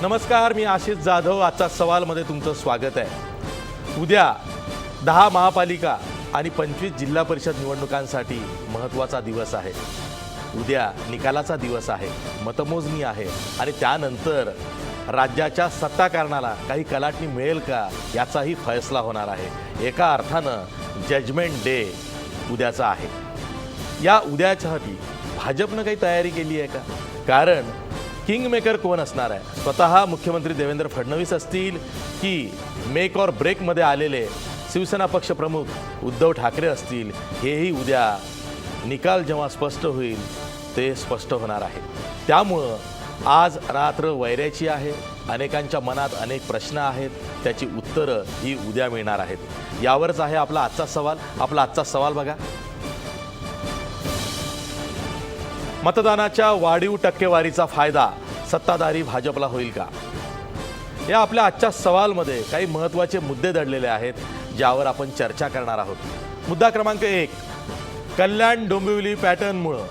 नमस्कार, मी आशिष जाधव. आजचा सवालमध्ये तुमचं स्वागत आहे. उद्या 10 महापालिका आणि 25 जिल्हा परिषद निवडणुकांसाठी महत्त्वाचा दिवस आहे. उद्या निकालाचा दिवस आहे, मतमोजणी आहे आणि त्यानंतर राज्याच्या सत्ताकारणाला काही कलाटणी मिळेल का याचाही फैसला होणार आहे. एका अर्थानं जजमेंट डे उद्याचा आहे. या उद्याच्यासाठी भाजपनं काही तयारी केली आहे का? कारण किंगमेकर कोण असणार आहे? स्वतः मुख्यमंत्री देवेंद्र फडणवीस असतील की मेक और ब्रेकमध्ये आलेले शिवसेना पक्षप्रमुख उद्धव ठाकरे असतील? हेही उद्या निकाल जेव्हा स्पष्ट होईल ते स्पष्ट होणार आहे. त्यामुळं आज रात्र वैऱ्याची आहे. अनेकांच्या मनात अनेक प्रश्न आहेत, त्याची उत्तरं ही उद्या मिळणार आहेत. यावरच आहे आपला आजचा सवाल. आपला आजचा सवाल बघा. मतदानाच्या वाढीव टक्केवारीचा फायदा सत्ताधारी भाजपला होईल का? या आपल्या आजच्या सवालमध्ये काही महत्त्वाचे मुद्दे दडलेले आहेत, ज्यावर आपण चर्चा करणार आहोत. मुद्दा क्रमांक 1, कल्याण डोंबिवली पॅटर्नमुळं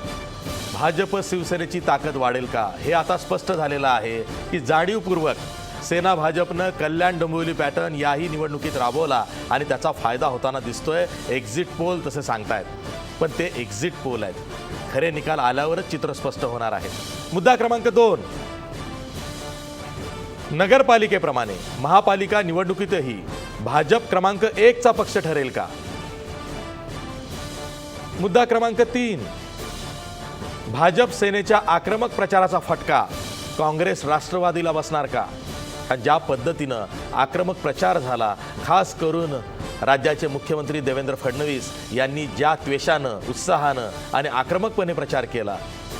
भाजप शिवसेनेची ताकद वाढेल का? हे आता स्पष्ट झालेलं आहे की जाणीवपूर्वक सेना भाजपनं कल्याण डोंबिवली पॅटर्न याही निवडणुकीत राबवला आणि त्याचा फायदा होताना दिसतोय. एक्झिट पोल तसे सांगतायत, पण ते एक्झिट पोल आहेत. खरे निकाल आल्यावरच चित्र स्पष्ट होणार आहे. मुद्दा क्रमांक 2, नगरपालिकेप्रमाणे महापालिका निवडणुकीतही भाजप क्रमांक 1चा पक्ष ठरेल का? मुद्दा क्रमांक 3, भाजप सेनेच्या आक्रमक प्रचाराचा फटका काँग्रेस राष्ट्रवादीला बसणार का? ज्या पद्धतीनं आक्रमक प्रचार झाला, खास करून राज्याचे मुख्यमंत्री देवेंद्र फडणवीस यांनी ज्या त्वेषानं, उत्साहानं आणि आक्रमकपणे प्रचार केला,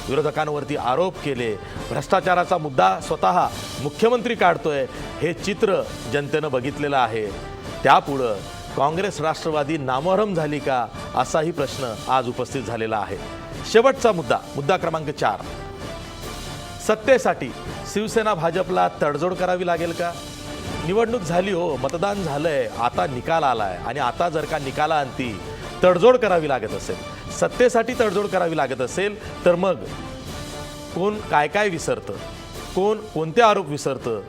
विरोधकांवरती आरोप केले, भ्रष्टाचाराचा मुद्दा स्वतः मुख्यमंत्री काढतोय, हे चित्र जनतेनं बघितलेलं आहे. त्यापुढं काँग्रेस राष्ट्रवादी नामोहरम झाली का, असाही प्रश्न आज उपस्थित झालेला आहे. शेवटचा मुद्दा, मुद्दा क्रमांक 4, सत्तेसाठी शिवसेना भाजपला तडजोड करावी लागेल का? निवडणूक झाली हो, मतदान झालंय, आता निकाल आलाय आणि आता जर का निकालाअंती तडजोड करावी लागत असेल, सत्तेसाठी तडजोड करावी लागत असेल, तर मग कोण काय काय विसरतं, कोण कोणते आरोप विसरतं,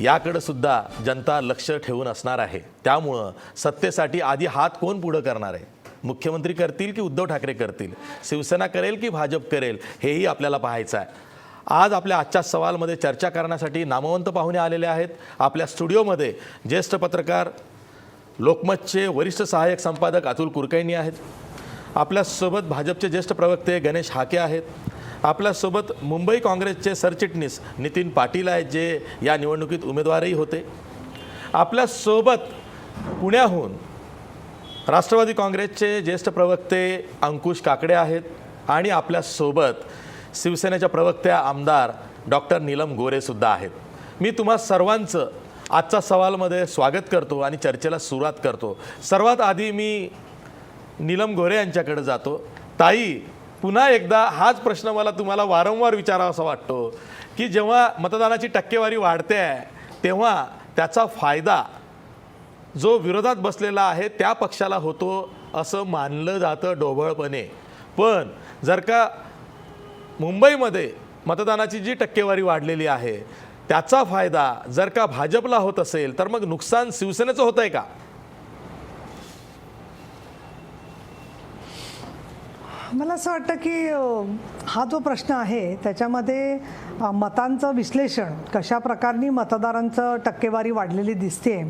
याकडे सुद्धा जनता लक्ष ठेवून असणार आहे. त्यामुळं सत्तेसाठी आधी हात कोण पुढं करणार आहे? मुख्यमंत्री करतील की उद्धव ठाकरे करतील? शिवसेना करेल की भाजप करेल? हेही आपल्याला पाहायचं आहे. आज आपल्या आजच्या सवालमध्ये चर्चा करण्यासाठी नामवंत पाहुणे आलेले आहेत. आपल्या स्टुडिओमध्ये ज्येष्ठ पत्रकार, लोकमतचे वरिष्ठ सहाय्यक संपादक अतुल कुलकर्णी आहेत. आपल्यासोबत भाजपचे ज्येष्ठ प्रवक्ते गणेश हाके आहेत. आपल्यासोबत मुंबई काँग्रेसचे सरचिटणीस नितीन पाटील आहेत, जे या निवडणुकीत उमेदवारही होते. आपल्यासोबत पुण्याहून राष्ट्रवादी काँग्रेसचे ज्येष्ठ प्रवक्ते अंकुश काकडे आहेत आणि आपल्यासोबत शिवसेनेच्या प्रवक्त्या आमदार डॉक्टर नीलम गोरेसुद्धा आहेत. मी तुम्हा सर्वांचं आजच्या सवालमध्ये स्वागत करतो आणि चर्चेला सुरुवात करतो. सर्वात आधी मी नीलम गोरे यांच्याकडे जातो. ताई, पुन्हा एकदा हाच प्रश्न मला तुम्हाला वारंवार विचारावासा वाटतो की जेव्हा मतदानाची टक्केवारी वाढते आहे, तेव्हा त्याचा फायदा जो विरोधात बसलेला आहे त्या पक्षाला होतो असं मानलं जातं ढोबळपणे. पण जर का मुंबईमध्ये मतदानाची जी टक्केवारी वाढलेली आहे, त्याचा फायदा जर का भाजपला होत असेल, तर मग नुकसान शिवसेनेचं होत आहे का? मला असं वाटतं की हा जो प्रश्न आहे त्याच्यामध्ये मतांचं विश्लेषण, कशा प्रकारनी मतदारांचं टक्केवारी वाढलेली दिसते,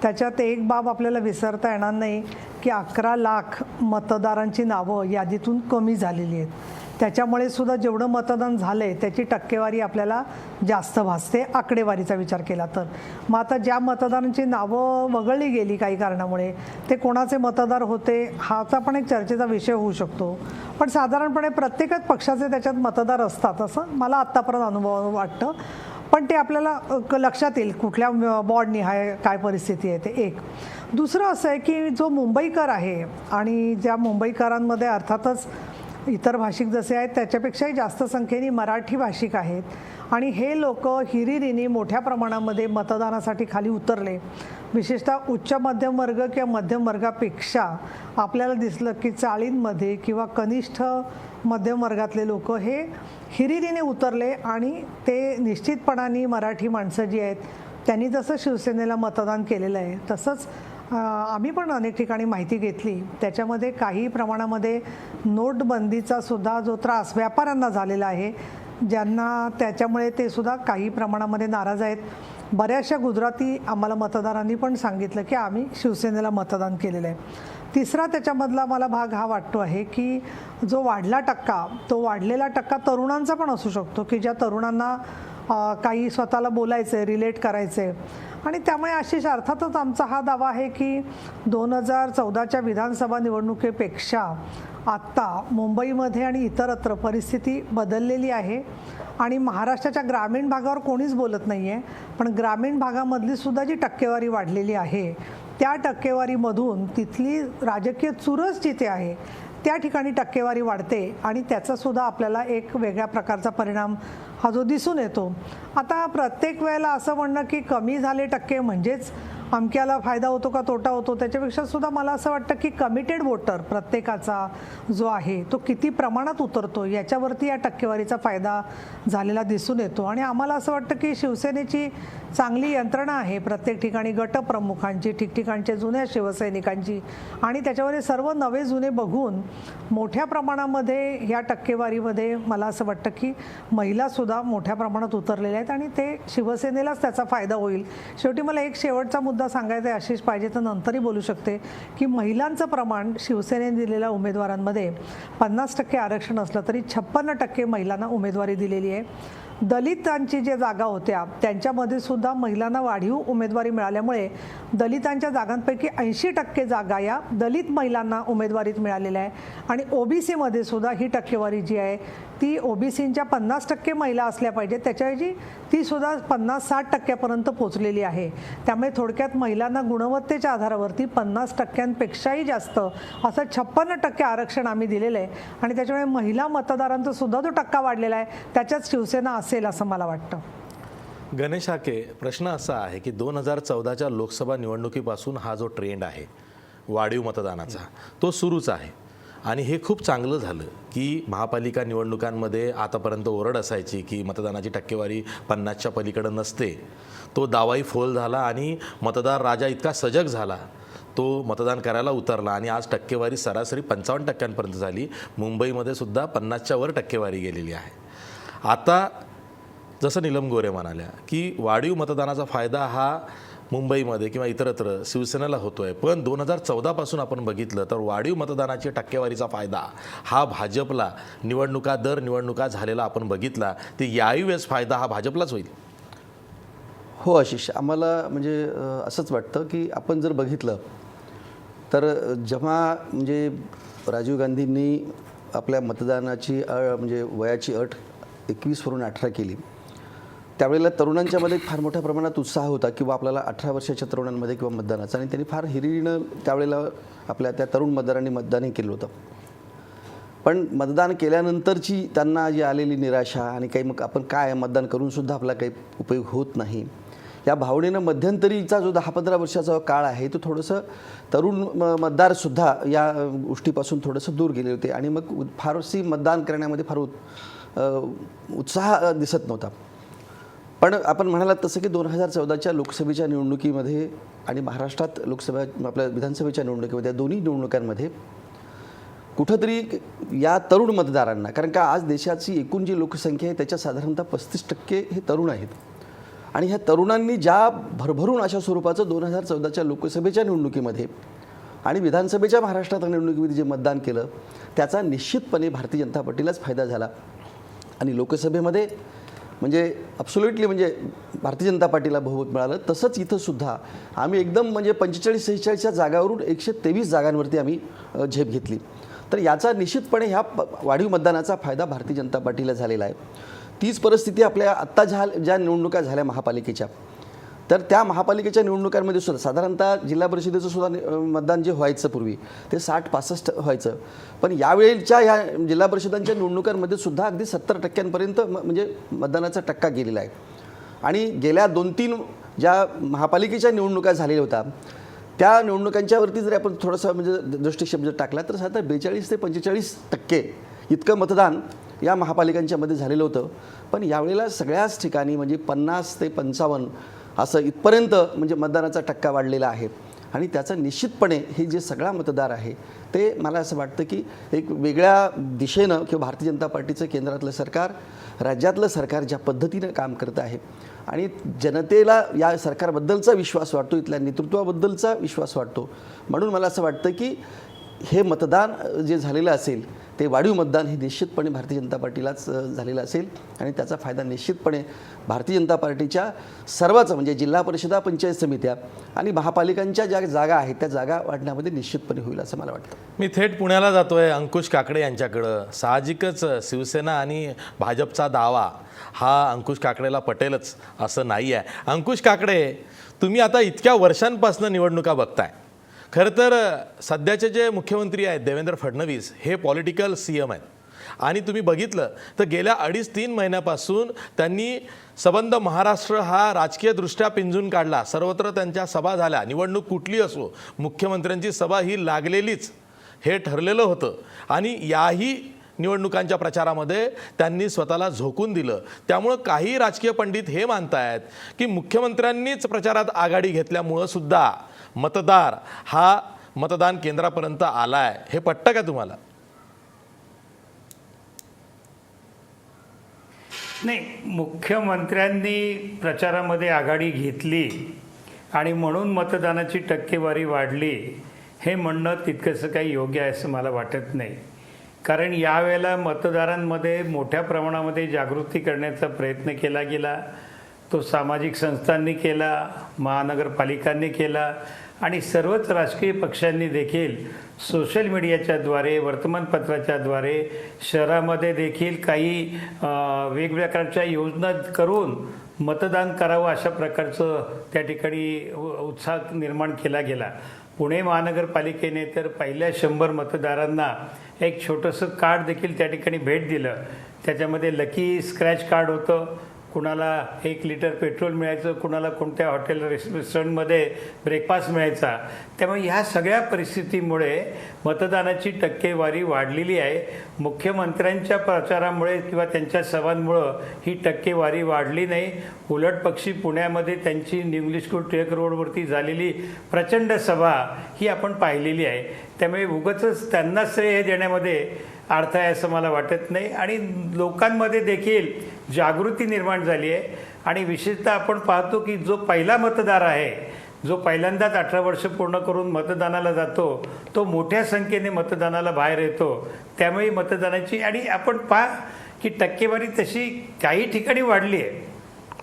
त्याच्यात एक बाब आपल्याला विसरता येणार नाही की 11 लाख मतदारांची नावं यादीतून कमी झालेली आहेत. त्याच्यामुळे सुद्धा जेवढं मतदान झालं आहे त्याची टक्केवारी आपल्याला जास्त भासते आकडेवारीचा विचार केला तर. मग आता ज्या मतदारांची नावं वगळली गेली काही कारणामुळे, ते कोणाचे मतदार होते हाचा पण एक चर्चेचा विषय होऊ शकतो. पण साधारणपणे प्रत्येकच पक्षाचे त्याच्यात मतदार असतात असं मला आत्तापर्यंत अनुभव वाटतं. पण ते आपल्याला लक्षात येईल कुठल्या वॉर्डनिहाय काय परिस्थिती आहे ते. एक दुसरं असं आहे की जो मुंबईकर आहे आणि ज्या मुंबईकरांमध्ये अर्थातच इतर भाषिक जसे आहेत त्याच्यापेक्षाही जास्त संख्येने मराठी भाषिक आहेत आणि हे लोक हिरिरीने मोठ्या प्रमाणामध्ये मतदानासाठी खाली उतरले. विशेषतः उच्च मध्यम वर्ग किंवा मध्यम वर्गापेक्षा आपल्याला दिसलं की चाळींमध्ये किंवा कनिष्ठ मध्यम वर्गातले लोक हे हिरिरीने उतरले आणि ते निश्चितपणाने मराठी माणसं जी आहेत त्यांनी जसं शिवसेनेला मतदान केलेलं आहे तसंच आम्ही पण अनेक ठिकाणी माहिती घेतली. त्याच्यामध्ये काही प्रमाणामध्ये नोटबंदीचा सुद्धा जो त्रास व्यापाऱ्यांना झालेला आहे, ज्यांना त्याच्यामुळे ते सुद्धा काही प्रमाणामध्ये नाराज आहेत. बऱ्याचशा गुजराती आम्हाला मतदारांनी पण सांगितलं की आम्ही शिवसेनेला मतदान केलेलं आहे. तिसरा त्याच्यामधला मला भाग हा वाटतो आहे की जो वाढला टक्का, तो वाढलेला टक्का तरुणांचा पण असू शकतो की ज्या तरुणांना काही स्वतःला बोलायचं आहे, रिलेट करायचं आहे. आणि त्यामुळे आशिष अर्थातच आमचा हा दावा आहे की 2014च्या विधानसभा निवडणुकीपेक्षा आत्ता मुंबईमध्ये आणि इतरत्र परिस्थिती बदललेली आहे आणि महाराष्ट्राच्या ग्रामीण भागावर कोणीच बोलत नाही आहे, पण ग्रामीण भागामधली सुद्धा जी टक्केवारी वाढलेली आहे त्या टक्केवारीमधून तिथली राजकीय चुरस जिथे आहे त्या ठिकाणी टक्केवारी वाढते आणि त्याचासुद्धा आपल्याला एक वेगळ्या प्रकारचा परिणाम हा जो दिसून येतो. आता प्रत्येक वेळेला असं म्हणणं की कमी झाले टक्के म्हणजेच अमक्याला फायदा होतो का तोटा होतो, त्याच्यापेक्षा सुद्धा मला असं वाटतं की कमिटेड वोटर प्रत्येकाचा जो आहे तो किती प्रमाणात उतरतो याच्यावरती या टक्केवारीचा फायदा झालेला दिसून येतो. आणि आम्हाला असं वाटतं की शिवसेनेची चांगली यंत्रणा आहे प्रत्येक ठिकाणी गटप्रमुखांची, ठिकठिकाणच्या जुन्या शिवसैनिकांची आणि त्याच्यावर सर्व नवे जुने बघून मोठ्या प्रमाणामध्ये ह्या टक्केवारीमध्ये मला असं वाटतं की महिलासुद्धा मोठ्या प्रमाणात उतरलेल्या आहेत आणि ते शिवसेनेलाच त्याचा फायदा होईल. शेवटी मला एक शेवटचा मुद्दा सांगायचा आहे, आशिष पाहिजे तर नंतरही बोलू शकते, की महिलांचं प्रमाण शिवसेनेने दिलेल्या उमेदवारांमध्ये 50% आरक्षण असलं तरी 56% महिलांना उमेदवारी दिलेली आहे. दलितांची जे जागा होत्या त्यांच्यामध्ये सुद्धा महिलांना वाढीव उमेदवारी मिळाल्यामुळे दलितांच्या जागांपैकी 80% जागा या दलित महिलांना उमेदवारीत मिळालेल्या आहे आणि ओबीसीमध्ये सुद्धा ही टक्केवारी जी आहे ती ओबीसींच्या 50% महिला असल्या पाहिजे, त्याच्याऐवजी ती सुद्धा 50-60% पोचलेली आहे. त्यामुळे थोडक्यात महिलांना गुणवत्तेच्या आधारावरती 50%पेक्षाही जास्त असं 56% आरक्षण आम्ही दिलेलं आहे आणि त्याच्यामुळे महिला मतदारांचा सुद्धा जो टक्का वाढलेला आहे त्याच्यात शिवसेना असेल असं मला वाटतं. गणेश हाके, प्रश्न असा आहे की 2014च्या लोकसभा निवडणुकीपासून हा जो ट्रेंड आहे वाढीव मतदानाचा तो सुरूच आहे आणि हे खूप चांगलं झालं की महापालिका निवडणुकांमध्ये आतापर्यंत ओरड असायची की मतदानाची टक्केवारी 50च्या पलीकडे नसते. तो दावाही फोल झाला आणि मतदार राजा इतका सजग झाला, तो मतदान करायला उतरला आणि आज टक्केवारी सरासरी 55% झाली. मुंबईमध्ये सुद्धा 50च्या वर टक्केवारी गेलेली आहे. आता जसं नीलम गोरे म्हणाल्या की वाढीव मतदानाचा फायदा हा मुंबईमध्ये किंवा इतरत्र शिवसेनेला होतो आहे, पण 2014 पासून आपण बघितलं तर वाढीव मतदानाची टक्केवारीचा फायदा हा भाजपला निवडणुका झालेला आपण बघितला. ते याही वेळेस फायदा हा भाजपलाच होईल. हो आशिष, आम्हाला म्हणजे असंच वाटतं की आपण जर बघितलं तर जेव्हा म्हणजे राजीव गांधींनी आपल्या मतदानाची म्हणजे वयाची अट 21 वरून 18 केली, त्यावेळेला तरुणांच्यामध्ये फार मोठ्या प्रमाणात उत्साह होता किंवा आपल्याला 18 वर्षाच्या तरुणांमध्ये किंवा मतदानाचा, आणि त्यांनी फार हिरिरीनं त्यावेळेला आपल्या त्या तरुण मतदारांनी मतदानही केलं होतं. पण मतदान केल्यानंतरची त्यांना जी आलेली निराशा आणि काही मग आपण काय मतदान करूनसुद्धा आपला काही उपयोग होत नाही या भावनेनं मध्यंतरीचा जो 10-15 वर्षाचा काळ आहे तो थोडंसं तरुण मतदारसुद्धा या गोष्टीपासून थोडंसं दूर गेले होते आणि मग फारशी मतदान करण्यामध्ये फार उत्साह दिसत नव्हता. पण आपण म्हणालात तसं की 2014च्या लोकसभेच्या निवडणुकीमध्ये आणि महाराष्ट्रात आपल्या विधानसभेच्या निवडणुकीमध्ये या दोन्ही निवडणुकांमध्ये कुठंतरी या तरुण मतदारांना, कारण का आज देशाची एकूण जी लोकसंख्या आहे त्याच्या साधारणतः 35% हे तरुण आहेत आणि ह्या तरुणांनी ज्या भरभरून अशा स्वरूपाचं 2014च्या लोकसभेच्या निवडणुकीमध्ये आणि विधानसभेच्या महाराष्ट्रात निवडणुकीमध्ये जे मतदान केलं त्याचा निश्चितपणे भारतीय जनता पार्टीलाच फायदा झाला आणि लोकसभेमध्ये म्हणजे ॲब्सोल्युटली म्हणजे भारतीय जनता पार्टीला बहुमत मिळालं. तसंच इथं सुद्धा आम्ही एकदम म्हणजे 45-46च्या जागावरून 123 जागांवरती आम्ही झेप घेतली. तर याचा निश्चितपणे ह्या वाढीव मतदानाचा फायदा भारतीय जनता पार्टीला झालेला आहे. तीच परिस्थिती आपल्या आत्ता ज्या निवडणुका झाल्या महापालिकेच्या तर त्या महापालिकेच्या निवडणुकांमध्ये सुद्धा साधारणतः जिल्हा परिषदेचं सुद्धा मतदान जे व्हायचं पूर्वी ते 60-65 व्हायचं, पण यावेळेच्या ह्या जिल्हा परिषदांच्या निवडणुकांमध्ये सुद्धा अगदी 70% म्हणजे मतदानाचा टक्का गेलेला आहे. आणि गेल्या 2-3 ज्या महापालिकेच्या निवडणुका झालेल्या होत्या त्या निवडणुकांच्यावरती जर आपण थोडंसं म्हणजे दृष्टिक्षेप जर टाकला तर साधारण 42 ते 45% इतकं मतदान या महापालिकांच्यामध्ये झालेलं होतं. पण यावेळेला सगळ्याच ठिकाणी म्हणजे 50 ते 55 असं इथपर्यंत म्हणजे मतदानाचा टक्का वाढलेला आहे. आणि त्याचा निश्चितपणे हे जे सगळा मतदार आहे ते मला असं वाटतं की एक वेगळ्या दिशेनं किंवा भारतीय जनता पार्टीचं केंद्रातलं सरकार, राज्यातलं सरकार ज्या पद्धतीनं काम करत आहे आणि जनतेला या सरकारबद्दलचा विश्वास वाटतो, इथल्या नेतृत्वाबद्दलचा विश्वास वाटतो. म्हणून मला असं वाटतं की हे मतदान जे झालेलं असेल ते वाढीव मतदान हे निश्चितपणे भारतीय जनता पार्टीलाच झालेलं असेल आणि त्याचा फायदा निश्चितपणे भारतीय जनता पार्टीच्या सर्वच म्हणजे जिल्हा परिषदा, पंचायत समित्या आणि महापालिकांच्या ज्या जागा आहेत त्या जागा वाढण्यामध्ये निश्चितपणे होईल असं मला वाटतं. मी थेट पुण्याला जातोय अंकुश काकडे यांच्याकडं. साहजिकच शिवसेना आणि भाजपचा दावा हा अंकुश काकडेला पटेलच असं नाही आहे. अंकुश काकडे, तुम्ही आता इतक्या वर्षांपासून निवडणुका बघताय. खरं तर सध्याचे जे मुख्यमंत्री आहेत देवेंद्र फडणवीस हे पॉलिटिकल CM आहेत आणि तुम्ही बघितलं तर गेल्या 2.5-3 महिन्यापासून त्यांनी सबंध महाराष्ट्र हा राजकीयदृष्ट्या पिंजून काढला. सर्वत्र त्यांच्या सभा झाल्या. निवडणूक कुठली असो मुख्यमंत्र्यांची सभा ही लागलेलीच हे ठरलेलं होतं आणि याही निवडणुकांच्या प्रचारामध्ये त्यांनी स्वतःला झोकून दिलं. त्यामुळं काही राजकीय पंडित हे मानतायत की मुख्यमंत्र्यांनीच प्रचारात आघाडी घेतल्यामुळं सुद्धा मतदार हा मतदान केंद्रापर्यंत आलाय. हे पटतं का तुम्हाला? नाही, मुख्यमंत्र्यांनी प्रचारामध्ये आघाडी घेतली आणि म्हणून मतदानाची टक्केवारी वाढली हे म्हणणं तितकंसं काही योग्य आहे असं मला वाटत नाही. कारण यावेळेला मतदारांमध्ये मोठ्या प्रमाणामध्ये जागृती करण्याचा प्रयत्न केला गेला. तो सामाजिक संस्थांनी केला, महानगरपालिकांनी केला आणि सर्वच राजकीय पक्षांनी देखील सोशल मीडियाच्याद्वारे, वर्तमानपत्राच्याद्वारे शहरामध्ये देखील काही वेगवेगळ्या प्रकारच्या योजना करून मतदान करावं अशा प्रकारचं त्या ठिकाणी उत्साह निर्माण केला गेला. पुणे महानगरपालिकेने तर पहिल्या 100 मतदारांना एक छोटंसं कार्ड देखील त्या ठिकाणी भेट दिलं. त्याच्यामध्ये लकी स्क्रॅच कार्ड होतं. कुणाला 1 लिटर पेट्रोल मिळायचं, कुणाला कोणत्या हॉटेल रेस्टॉरंटमध्ये ब्रेकफास्ट मिळायचा. त्यामुळे ह्या सगळ्या परिस्थितीमुळे मतदानाची टक्केवारी वाढलेली आहे. मुख्यमंत्र्यांच्या प्रचारामुळे किंवा त्यांच्या सभांमुळं ही टक्केवारी वाढली नाही. उलट पक्षी पुण्यामध्ये त्यांची इंग्लिश स्कूल टिळक रोडवरती झालेली प्रचंड सभा ही आपण पाहिलेली आहे. त्यामुळे उगाचच त्यांना श्रेय देण्यामध्ये अर्थ आहे असं मला वाटत नाही. आणि लोकांमध्ये देखील जागृती निर्माण झाली आहे. आणि विशेषतः आपण पाहतो की जो पहिला मतदार आहे, जो पहिल्यांदाच 18 वर्ष पूर्ण करून मतदानाला जातो, तो मोठ्या संख्येने मतदानाला बाहेर येतो. त्यामुळे मतदानाची आणि आपण पहा की टक्केवारी तशी काही ठिकाणी वाढली आहे,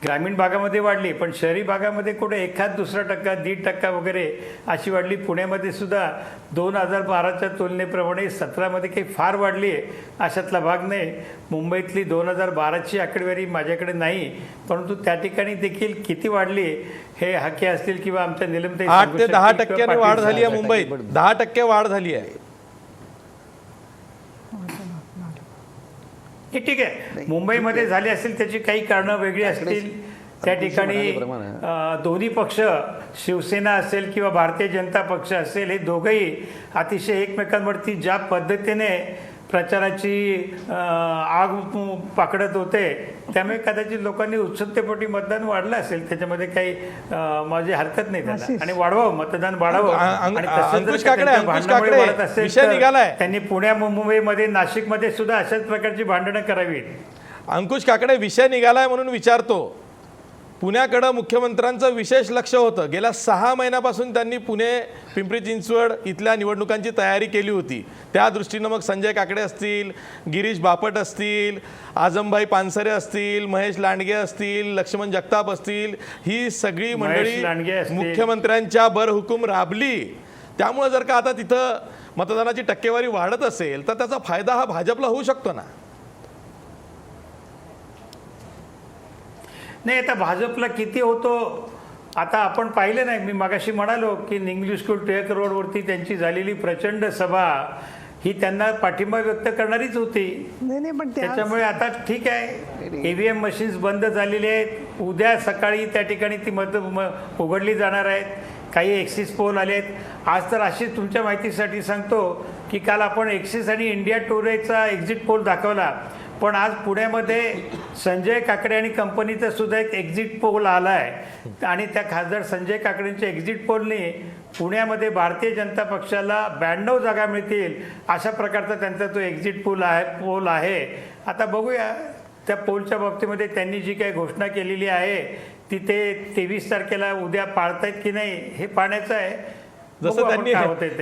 ग्रामीण भागामध्ये वाढली, पण शहरी भागामध्ये कुठे 1-2% 1.5% वगैरे अशी वाढली. पुण्यामध्ये सुद्धा 2012च्या तुलनेप्रमाणे 17मध्ये काही फार वाढली आहे अशातला भाग नाही. मुंबईतली 2012ची आकडेवारी माझ्याकडे नाही, परंतु त्या ठिकाणी देखील किती वाढली हे हाके असतील किंवा आमच्या निलमताई 8 ते 10% वाढ झाली आहे. मुंबईत 10% वाढ झाली आहे. हे ठीक आहे, मुंबईमध्ये झाली असेल त्याची काही कारणं वेगळी असतील. त्या ठिकाणी दोन्ही पक्ष, शिवसेना असेल किंवा भारतीय जनता पक्ष असेल, हे दोघंही अतिशय एकमेकांवरती ज्या पद्धतीने प्रचाराची आग पाकडत होते, त्यामुळे कदाचित लोकांनी उत्सुकतेपोटी मतदान वाढलं असेल. त्याच्यामध्ये काही माझी हरकत नाही त्याला. आणि वाढवावं, मतदान वाढावं. आणि अंकुश काकडे विषय निघालाय. त्यांनी पुण्या, मुंबईमध्ये, नाशिकमध्ये सुद्धा अशाच प्रकारची भांडणं करावीत. अंकुश काकडे, विषय निघालाय म्हणून विचारतो. पुण्याकडं मुख्यमंत्र्यांचं विशेष लक्ष होतं. गेल्या 6 महिन्यापासून त्यांनी पुणे, पिंपरी चिंचवड इथल्या निवडणुकांची तयारी केली होती. त्या दृष्टीनं मग संजय काकडे असतील, गिरीश बापट असतील, आजमभाई पानसरे असतील, महेश लांडगे असतील, लक्ष्मण जगताप असतील, ही सगळी मंडळी मुख्यमंत्र्यांच्या बरहुकूम राबली. त्यामुळे जर का आता तिथं मतदानाची टक्केवारी वाढत असेल तर त्याचा फायदा हा भाजपला होऊ शकतो ना? नाही, आता भाजपला किती होतो आता आपण पाहिलं नाही, मी मगाशी म्हणालो की इंग्लिश स्कूल टिळक रोडवरती त्यांची झालेली प्रचंड सभा ही त्यांना पाठिंबा व्यक्त करणारीच होती. नाही पण त्याच्यामुळे आता ठीक आहे, ईव्हीएम मशीन्स बंद झालेले आहेत, उद्या सकाळी त्या ठिकाणी ती उघडली जाणार आहेत, काही एक्सिस पोल आले आहेत. आज तर अशी तुमच्या माहितीसाठी सांगतो की काल आपण एक्सिस आणि इंडिया टुडेचा एक्झिट पोल दाखवला, पण आज पुण्यामध्ये संजय काकडे आणि कंपनीचा सुद्धा एक एक्झिट पोल आला आहे आणि त्या खासदार संजय काकडेंच्या एक्झिट पोलने पुण्यामध्ये भारतीय जनता पक्षाला 92 जागा मिळतील अशा प्रकारचा त्यांचा तो एक्झिट पोल आहे. आता बघूया त्या पोलच्या बाबतीमध्ये त्यांनी जी काही घोषणा केलेली आहे ती ते 23 तारखेला उद्या पाळतायत की नाही हे पाहण्याचं आहे.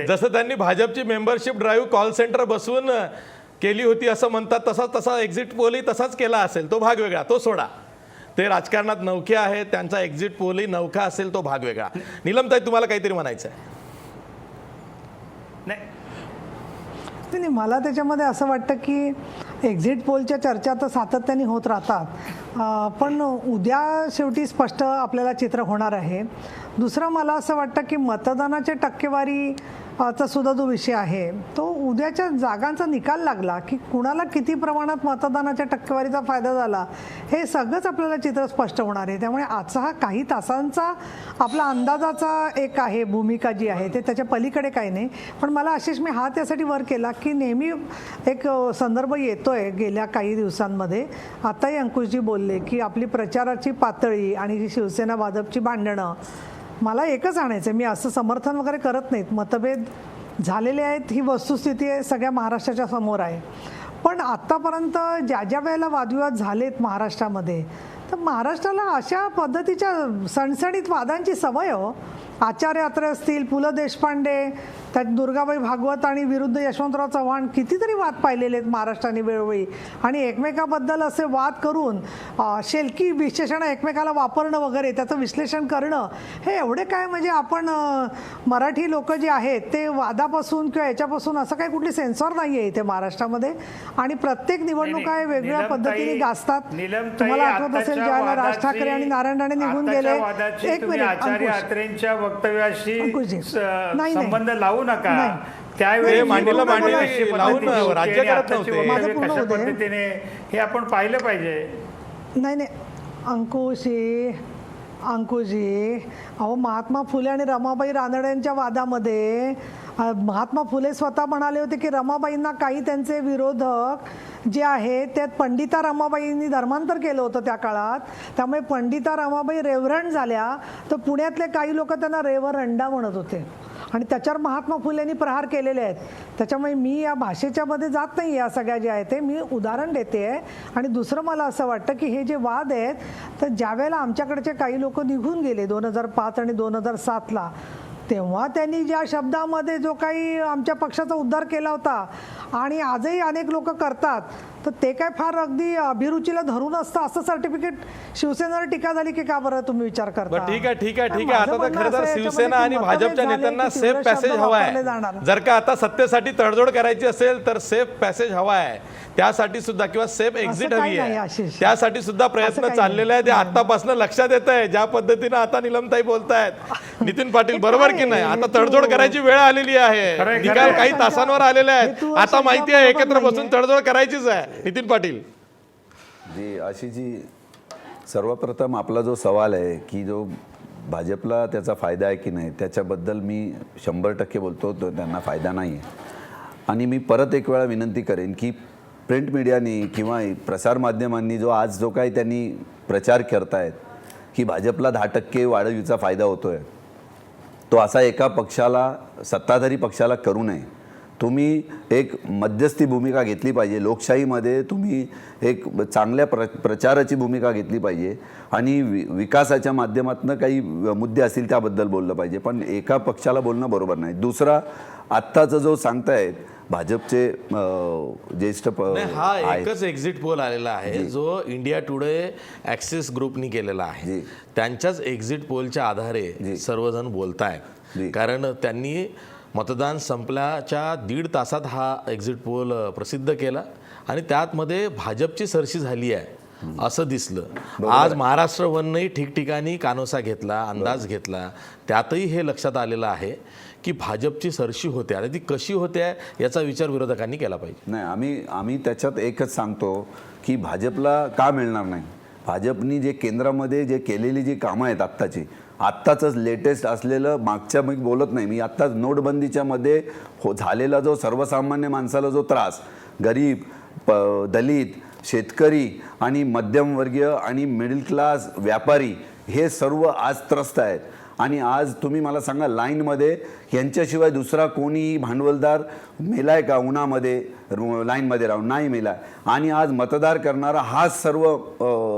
जसं त्यांनी भाजपची मेंबरशिप ड्राईव्ह कॉल सेंटर बसवून केली होती असं म्हणतात, तसा एक्झिट पोलही तसाच केला असेल, तो भाग वेगळा, तो सोडा. ते राजकारणात नौके आहेत, त्यांचा एक्झिट पोलही नौका असेल, तो भाग वेगळा. नीलमताई, तुम्हाला काहीतरी म्हणायचं आहे? नाही, मला त्याच्यामध्ये असं वाटतं की एक्झिट पोलच्या चर्चा तर सातत्याने होत राहतात, पण उद्या शेवटी स्पष्ट आपल्याला चित्र होणार आहे. दुसरं मला असं वाटतं की मतदानाच्या टक्केवारी चा सुद्धा जो विषय आहे तो उद्याच्या जागांचा निकाल लागला की कुणाला किती प्रमाणात मतदानाच्या टक्केवारीचा फायदा झाला हे सगळंच आपल्याला चित्र स्पष्ट होणार आहे. त्यामुळे आजचा हा काही तासांचा आपला अंदाजाचा एक आहे भूमिका जी आहे ते त्याच्या पलीकडे काही नाही. पण मला आशिष, मी हात यासाठी वर केला की नेहमी एक संदर्भ येतोय गेल्या काही दिवसांमध्ये, आताही अंकुशजी बोलले की आपली प्रचाराची पातळी आणि जी शिवसेना भाजपची भांडणं, मला एकच आणायचं आहे, मी असं समर्थन वगैरे करत नाहीत, मतभेद झालेले आहेत ही वस्तुस्थिती आहे, सगळ्या महाराष्ट्राच्या समोर आहे. पण आत्तापर्यंत ज्या ज्या वेळेला वादविवाद झालेत महाराष्ट्रामध्ये, तर महाराष्ट्राला अशा पद्धतीच्या सणसणीत वादांची सवय हो. आचार्य अत्रे असतील, पु ल देशपांडे, त्यात दुर्गाबाई भागवत आणि विरुद्ध यशवंतराव चव्हाण, कितीतरी वाद पाहिलेले आहेत महाराष्ट्राने वेळोवेळी. आणि एकमेकाबद्दल असे वाद करून शेलकी विशेषणं एकमेकाला वापरणं वगैरे त्याचं विश्लेषण करणं, हे एवढे काय म्हणजे आपण मराठी लोक जे आहेत ते वादापासून किंवा याच्यापासून असं काही कुठली सेन्सॉर नाही आहे इथे महाराष्ट्रामध्ये. आणि प्रत्येक निवडणुका हे वेगळ्या पद्धतीने गाजतात. तुम्हाला आठवत असेल ज्यावेळेला राज ठाकरे आणि नारायण राणे निघून गेले, एक मिनिट आचार्य वक्तव्याशी अंकुशजी, संबंध लावू नका. त्यावेळी मांडीला मांडी लावून राज्य करत नव्हते. माझं पद्धतीने हे आपण पाहिलं पाहिजे. नाही अंकुशजी, अहो महात्मा फुले आणि रमाबाई रानड्यांच्या वादामध्ये महात्मा फुले स्वतः म्हणाले होते की रमाबाईंना काही त्यांचे विरोधक जे आहेत त्यात पंडिता रमाबाईंनी धर्मांतर केलं होतं त्या काळात, त्यामुळे पंडिता रमाबाई रेव्हरंड झाल्या तर पुण्यातले काही लोक त्यांना रेव्हरंडा म्हणत होते आणि त्याच्यावर महात्मा फुलेंनी प्रहार केलेले आहेत. त्याच्यामुळे मी या भाषेच्या मध्ये जात नाही, या सगळ्या जे आहे ते मी उदाहरण देते आहे. आणि दुसरं मला असं वाटतं की हे जे वाद आहेत तर ज्या वेळेला आमच्याकडचे काही लोक निघून गेले 2005 आणि 2007ला, तेव्हा त्यांनी ज्या शब्दामध्ये जो काही आमच्या पक्षाचा उद्धार केला होता आणि आजही अनेक लोक करतात, तर ते काय फार अगदी अभिरुचीला धरून असतं असं सर्टिफिकेट शिवसेनेवर टीका झाली की का बरं तुम्ही विचार करता? ठीक आहे. आता तर खरं तर शिवसेना आणि भाजपच्या नेत्यांना सेफ पॅसेज हवा आहे. जर का आता सत्तेसाठी तडजोड करायची असेल तर सेफ पॅसेज हवा आहे, त्यासाठी सुद्धा किंवा सेफ एक्झिट हवी आहे, त्यासाठी सुद्धा प्रयत्न चाललेले आहेत. ते आतापासून लक्षात येत आहे ज्या पद्धतीनं आता नीलमताई बोलतायत. नितीन पाटील, बरोबर की नाही? आता तडजोड करायची वेळ आलेली आहे, निकाल काही तासांवर आलेले आहेत. आता माहिती आहे एकत्र बसून तडजोड करायचीच आहे. नितीन पाटील जी, आशिषजी, सर्वप्रथम आपला जो सवाल आहे की जो भाजपला त्याचा फायदा आहे की नाही, त्याच्याबद्दल मी 100% बोलतो तो त्यांना फायदा नाही आहे. आणि मी परत एक वेळा विनंती करेन की प्रिंट मीडियानी किंवा प्रसारमाध्यमांनी आज जो काही त्यांनी प्रचार करतायत की भाजपला 10% वाढीचा फायदा होतोय, तो असा एका पक्षाला, सत्ताधारी पक्षाला करू नये. तुम्ही एक मध्यस्थी भूमिका घेतली पाहिजे. लोकशाहीमध्ये तुम्ही एक चांगल्या प्रचाराची भूमिका घेतली पाहिजे आणि विकासाच्या माध्यमातून काही मुद्दे असतील त्याबद्दल बोललं पाहिजे, पण एका पक्षाला बोलणं बरोबर नाही. दुसरा, आत्ताचं जो सांगतायत भाजपचे ज्येष्ठ हा एकच एक्झिट पोल आलेला आहे जो इंडिया टुडे ॲक्सिस ग्रुपनी केलेला आहे. त्यांच्याच एक्झिट पोलच्या आधारे सर्वजण बोलतायत, कारण त्यांनी मतदान संपल्याच्या 1.5 तासात हा एक्झिट पोल प्रसिद्ध केला आणि त्यातमध्ये भाजपची सरशी झाली आहे. असं दिसलं. आज महाराष्ट्र वनही ठिकठिकाणी कानोसा घेतला, अंदाज घेतला, त्यातही हे लक्षात आलेलं आहे की भाजपची सरशी होते आणि ती कशी होते याचा विचार विरोधकांनी केला पाहिजे. नाही, आम्ही त्याच्यात एकच सांगतो की भाजपला का मिळणार नाही. भाजपनी जे केंद्रामध्ये जे केलेली जी कामं आहेत आत्ताच लेटेस्ट असलेलं, मागच्या मी बोलत नाही, मी आत्ताच नोटबंदीच्या मध्ये झालेला जो सर्वसामान्य माणसाला जो त्रास, गरीब, दलित, शेतकरी आणि मध्यमवर्गीय आणि मिडल क्लास व्यापारी हे सर्व आज त्रस्त आहेत. आणि आज तुम्ही मला सांगा, लाईनमध्ये यांच्याशिवाय दुसरा कोणीही भांडवलदार मेलाय का उन्हामध्ये लाईनमध्ये राहून? नाही मेलाय. आणि आज मतदार करणारा हाच सर्व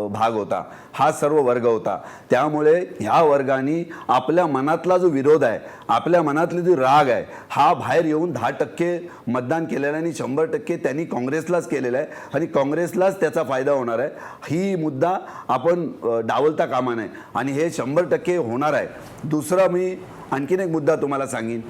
भाग होता, हा सर्व वर्ग होता. त्यामुळे ह्या वर्गाने आपल्या मनातला जो विरोध आहे, आपल्या मनातली जो राग आहे, हा बाहेर येऊन 10% मतदान केलेलं आहे आणि 100% त्यांनी काँग्रेसलाच केलेलं आहे आणि काँग्रेसलाच त्याचा फायदा होणार आहे. ही मुद्दा आपण डावलता कामा नये आणि हे 100% होणार आहे. दुसरा मी आणखीन एक मुद्दा तुम्हाला सांगेन,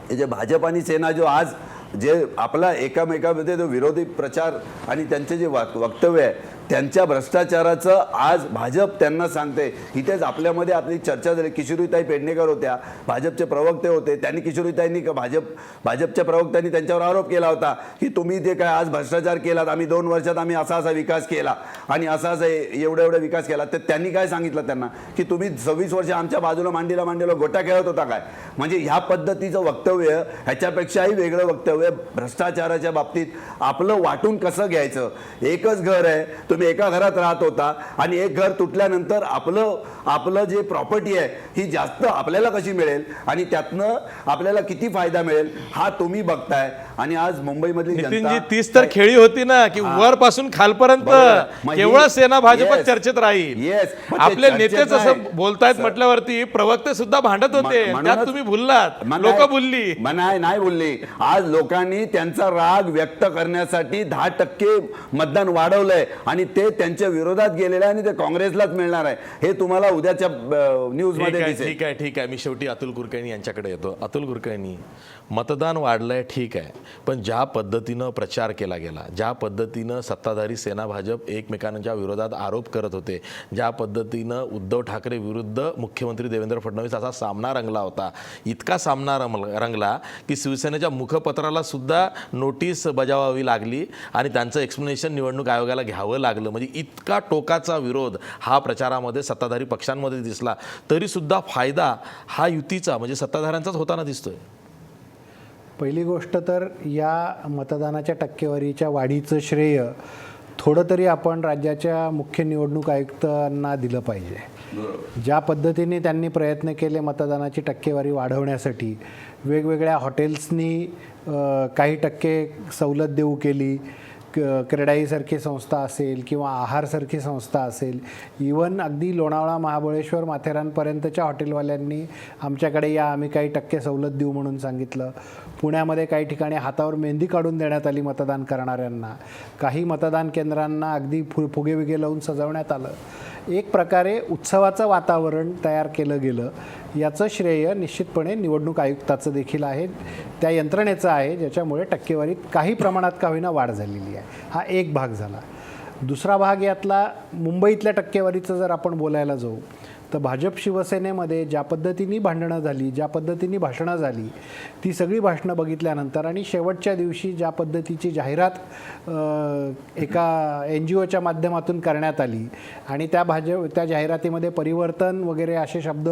हे जे भाजप आणि सेना जो आज जे आपला एकामेकामध्ये जो विरोधी प्रचार आणि त्यांचे जे वक्तव्य आहे, त्यांच्या भ्रष्टाचाराचं आज भाजप त्यांना सांगते. इथेच आपल्यामध्ये आपली चर्चा झाली, किशोरीताई पेडणेकर होत्या, भाजपचे प्रवक्ते होते, त्यांनी किशोरीताईंनी भाजपच्या प्रवक्त्यांनी त्यांच्यावर आरोप केला होता की तुम्ही ते काय आज भ्रष्टाचार केलात, आम्ही 2 वर्षात आम्ही असा विकास केला आणि असा एवढा विकास केला. तर त्यांनी काय सांगितलं त्यांना की तुम्ही 26 वर्ष आमच्या बाजूला मांडीला गोटा खेळत होता काय? म्हणजे ह्या पद्धतीचं वक्तव्य, ह्याच्यापेक्षाही वेगळं वक्तव्य भ्रष्टाचाराच्या बाबतीत आपलं वाटून कसं घ्यायचं. एकच घर आहे, तुम्ही एका घरात राहत होता आणि एक घर तुटल्यानंतर आपलं जे प्रॉपर्टी आहे ही जास्त आपल्याला कशी मिळेल आणि त्यातनं आपल्याला किती फायदा मिळेल हा तुम्ही बघताय. आणि आज मुंबईमधली नितीनजी, तीच तर खेळी होती ना की वर पासून खालपर्यंत केवळ सेना भाजप चर्चेत राहील. आपले नेतेच असं बोलतायत म्हटल्यावरती प्रवक्ते सुद्धा भांडत होते, त्यात तुम्ही भुललात, लोक भुलली. नाही बोलली. आज लोकांनी त्यांचा राग व्यक्त करण्यासाठी 10% मतदान वाढवलंय आणि ते त्यांच्या विरोधात गेलेले आहे आणि ते काँग्रेसलाच मिळणार आहे. हे तुम्हाला उद्याच्या न्यूज मध्ये दिसेल. ठीक आहे. मी शेवटी अतुल कुलकर्णी यांच्याकडे येतो. अतुल कुलकर्णी, मतदान वाढलंय ठीक आहे, पण ज्या पद्धतीनं प्रचार केला गेला, ज्या पद्धतीनं सत्ताधारी सेना भाजप एकमेकांच्या विरोधात आरोप करत होते, ज्या पद्धतीनं उद्धव ठाकरे विरुद्ध मुख्यमंत्री देवेंद्र फडणवीस असा सामना रंगला होता, इतका सामना रंगला की शिवसेनेच्या मुखपत्राला सुद्धा नोटीस बजावावी लागली आणि त्यांचं एक्सप्लेनेशन निवडणूक आयोगाला घ्यावं लागलं. म्हणजे इतका टोकाचा विरोध हा प्रचारामध्ये सत्ताधारी पक्षांमध्ये दिसला, तरी सुद्धा फायदा हा युतीचा म्हणजे सत्ताधाऱ्यांचाच होताना दिसतोय. पहिली गोष्ट तर या मतदानाच्या टक्केवारीच्या वाढीचं श्रेय थोडं तरी आपण राज्याच्या मुख्य निवडणूक आयुक्तांना दिलं पाहिजे. ज्या पद्धतीने त्यांनी प्रयत्न केले मतदानाची टक्केवारी वाढवण्यासाठी, वेगवेगळ्या हॉटेल्सनी काही टक्के सवलत देऊ केली, क्रेडाईसारखी संस्था असेल किंवा आहारसारखी संस्था असेल, इवन अगदी लोणावळा, महाबळेश्वर, माथेरानपर्यंतच्या हॉटेलवाल्यांनी आमच्याकडे या, आम्ही काही टक्के सवलत देऊ म्हणून सांगितलं. पुण्यामध्ये काही ठिकाणी हातावर मेहंदी काढून देण्यात आली मतदान करणाऱ्यांना. काही मतदान केंद्रांना अगदी फुगे बिगे लावून सजवण्यात आलं. एक प्रकारे उत्सवाचं वातावरण तयार केलं गेलं. याचं श्रेय निश्चितपणे निवडणूक आयुक्ताचं देखील आहे, त्या यंत्रणेचं आहे, ज्याच्यामुळे टक्केवारीत काही प्रमाणात का होईना वाढ झालेली आहे. हा एक भाग झाला. दुसरा भाग यातला मुंबईतल्या टक्केवारीचं जर आपण बोलायला जाऊ तर भाजप शिवसेनेमध्ये ज्या पद्धतीने भांडणं झाली, ज्या पद्धतीने भाषणं झाली, ती सगळी भाषणं बघितल्यानंतर आणि शेवटच्या दिवशी ज्या पद्धतीची जाहिरात एका NGOच्या माध्यमातून करण्यात आली आणि त्या जाहिरातीमध्ये परिवर्तन वगैरे असे शब्द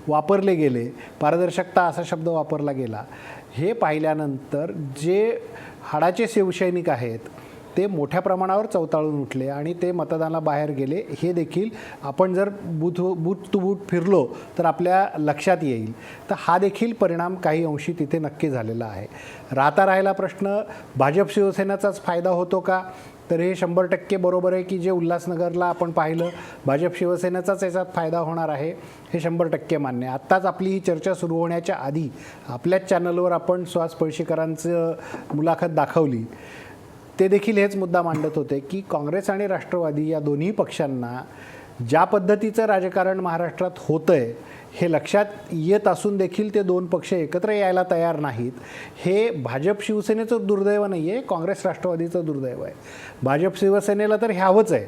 वापरले गेले, पारदर्शकता असा शब्द वापरला गेला, हे पाहिल्यानंतर जे हाडाचे शिवसैनिक आहेत ते मोठ्या प्रमाणावर चवताळून उठले आणि ते मतदानाला बाहेर गेले. हे देखील आपण जर बूथ टू बूथ फिरलो तर आपल्या लक्षात येईल. तर हा देखील परिणाम काही अंशी तिथे नक्की झालेला आहे. राहिला प्रश्न भाजप शिवसेनेचाच फायदा होतो का, तर हे 100% बरोबर आहे की जे उल्हासनगरला आपण पाहिलं भाजप शिवसेनेचाच याच्यात फायदा होणार आहे, हे 100% मान्य आहे. आत्ताच आपली ही चर्चा सुरू होण्याच्या आधी आपल्याच चॅनलवर आपण सुहास पळशीकरांचं मुलाखत दाखवली, ते देखील हेच मुद्दा मांडत होते की काँग्रेस आणि राष्ट्रवादी या दोन्ही पक्षांना ज्या पद्धतीचं राजकारण महाराष्ट्रात होतं आहे हे लक्षात येत असून देखील ते दोन पक्ष एकत्र यायला तयार नाहीत. हे भाजप शिवसेनेचं दुर्दैव नाही आहे, काँग्रेस राष्ट्रवादीचं दुर्दैव आहे. भाजप शिवसेनेला तर हवंच आहे,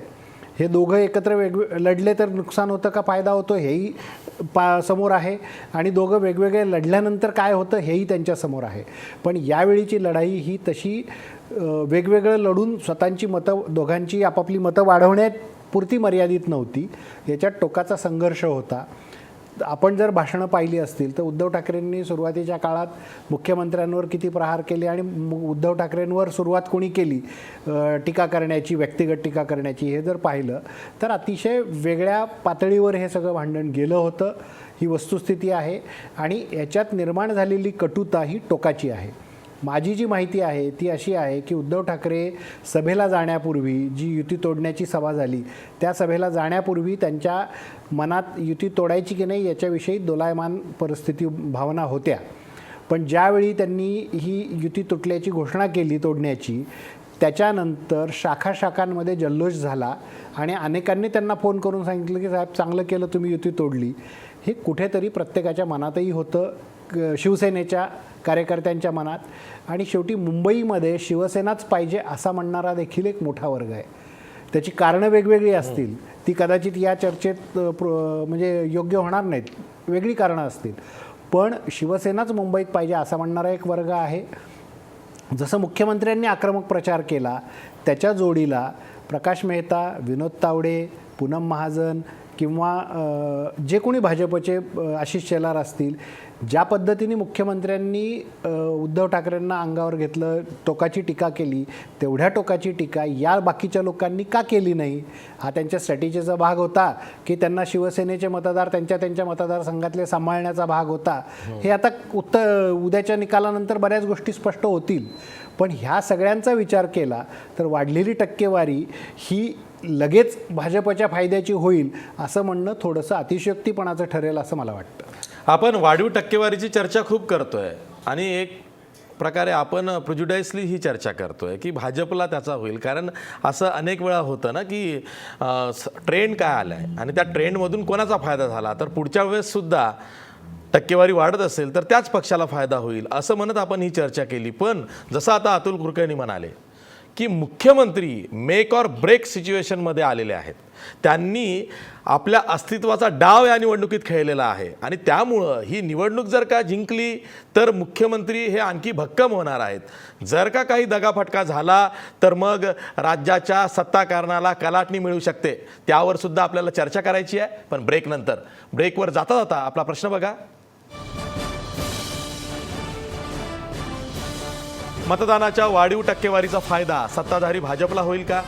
हे दोघं एकत्र लढले तर नुकसान होतं का फायदा होतो हेही समोर आहे, आणि दोघं वेगवेगळे लढल्यानंतर काय होतं हेही त्यांच्या समोर आहे. पण यावेळीची लढाई ही तशी वेगवेगळं लढून स्वतःची मतं, दोघांची आपापली मतं वाढवण्यापुरती मर्यादित नव्हती. याच्यात टोकाचा संघर्ष होता. आपण जर भाषणं पाहिली असतील तर उद्धव ठाकरेंनी सुरुवातीच्या काळात मुख्यमंत्र्यांवर किती प्रहार केले आणि उद्धव ठाकरेंवर सुरुवात कोणी केली टीका करण्याची, व्यक्तिगत टीका करण्याची, हे जर पाहिलं तर अतिशय वेगळ्या पातळीवर हे सगळं भांडण गेलं होतं. ही वस्तुस्थिती आहे आणि याच्यात निर्माण झालेली कटुता ही टोकाची आहे. माझी जी माहिती आहे ती अशी आहे की उद्धव ठाकरे सभेला जाण्यापूर्वी, जी युती तोडण्याची सभा झाली त्या सभेला जाण्यापूर्वी त्यांच्या मनात युती तोडायची की नाही याच्याविषयी दोलायमान परिस्थिती, भावना होत्या. पण ज्यावेळी त्यांनी ही युती तुटल्याची घोषणा केली तोडण्याची, त्याच्यानंतर शाखांमध्ये जल्लोष झाला आणि अनेकांनी त्यांना फोन करून सांगितलं की साहेब चांगलं केलं तुम्ही युती तोडली. हे कुठेतरी प्रत्येकाच्या मनातही होतं, शिवसेनेच्या कार्यकर्त्यांच्या मनात. आणि शेवटी मुंबईमध्ये शिवसेनाच पाहिजे असा म्हणणारा देखील एक मोठा वर्ग आहे. त्याची कारणं वेगवेगळी असतील, ती कदाचित या चर्चेत म्हणजे योग्य होणार नाहीत, वेगळी कारणं असतील, पण शिवसेनाच मुंबईत पाहिजे असा म्हणणारा एक वर्ग आहे. जसं मुख्यमंत्र्यांनी आक्रमक प्रचार केला त्याच्या जोडीला प्रकाश मेहता, विनोद तावडे, पूनम महाजन किंवा जे कोणी भाजपचे आशिष शेलार असतील, ज्या पद्धतीने मुख्यमंत्र्यांनी उद्धव ठाकरेंना अंगावर घेतलं, टोकाची टीका केली, तेवढ्या टोकाची टीका या बाकीच्या लोकांनी का केली नाही? हा त्यांच्या स्ट्रॅटेजीचा भाग होता की त्यांना शिवसेनेचे मतदार त्यांच्या मतदारसंघातले सांभाळण्याचा भाग होता? हे आता उद्याच्या निकालानंतर बऱ्याच गोष्टी स्पष्ट होतील. पण ह्या सगळ्यांचा विचार केला तर वाढलेली टक्केवारी ही लगेच भाजपच्या फायद्याची होईल असं म्हणणं थोडंसं अतिशयोक्तीपणाचं ठरेल असं मला वाटतं. आपण वाढीव टक्केवारीची चर्चा खूप करतोय आणि एक प्रकारे आपण प्रिज्युडाइसली ही चर्चा करतोय की भाजपला त्याचा होईल. कारण असं अनेक वेळा होतं ना की ट्रेंड काय आलाय आणि त्या ट्रेंडमधून कोणाचा फायदा झाला, तर पुढच्या वेळेस सुद्धा टक्केवारी वाढत असेल तर त्याच पक्षाला फायदा होईल असं म्हणत आपण ही चर्चा केली. पण जसं आता अतुल कुलकर्णी म्हणाले की मुख्यमंत्री मेक ऑर ब्रेक सिच्युएशनमध्ये आलेले आहेत. त्यांनी आपल्या अस्तित्वाचा डाव या निवडणुकीत खेळलेला आहे आणि त्यामुळं ही निवडणूक जर का जिंकली तर मुख्यमंत्री हे आणखी भक्कम होणार आहेत. जर का काही दगाफटका झाला तर मग राज्याच्या सत्ताकारणाला कलाटणी मिळू शकते. त्यावर सुद्धा आपल्याला चर्चा करायची आहे. पण ब्रेकनंतर, ब्रेकवर जाता जाता आपला प्रश्न बघा. मतदानाच्या वाढीव टक्केवारीचा फायदा सत्ताधारी भाजपला होईल का?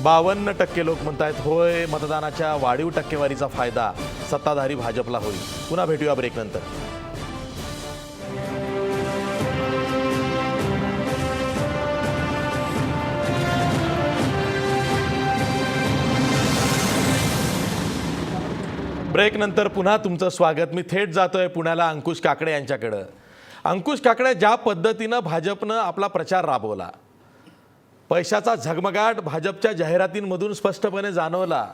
52% लोक म्हणतायत होय, मतदानाच्या वाढीव टक्केवारीचा फायदा सत्ताधारी भाजपला होईल. पुन्हा भेटूया ब्रेकनंतर. ब्रेकनंतर पुन्हा तुमचं स्वागत. मी थेट जातोय पुण्याला अंकुश काकडे यांच्याकडं. अंकुश काकडे, ज्या पद्धतीनं भाजपनं आपला प्रचार राबवला, पैशाचा झगमगाट भाजपच्या जाहिरातींमधून स्पष्टपणे जाणवला.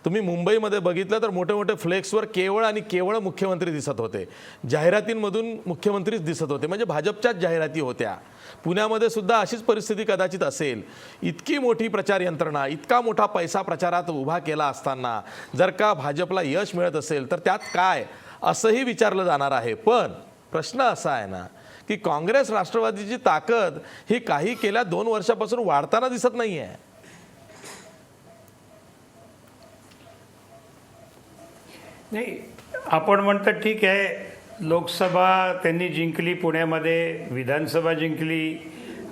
तुम्ही मुंबईमध्ये बघितलं तर मोठे मोठे फ्लेक्सवर केवळ आणि केवळ मुख्यमंत्री दिसत होते, जाहिरातींमधून मुख्यमंत्रीच दिसत होते, म्हणजे भाजपच्याच जाहिराती होत्या. पुण्यामध्ये सुद्धा अशीच परिस्थिती कदाचित असेल. इतकी मोठी प्रचार यंत्रणा, इतका मोठा पैसा प्रचारात उभा केला असताना जर का भाजपला यश मिळत असेल तर त्यात काय असंही विचारलं जाणार आहे. पण प्रश्न असा आहे ना की काँग्रेस राष्ट्रवादीची ताकद ही काही गेल्या 2 वर्षापासून वाढताना दिसत नाही आहे. नाही, आपण म्हणतो ठीक आहे, लोकसभा त्यांनी जिंकली, पुण्यामध्ये विधानसभा जिंकली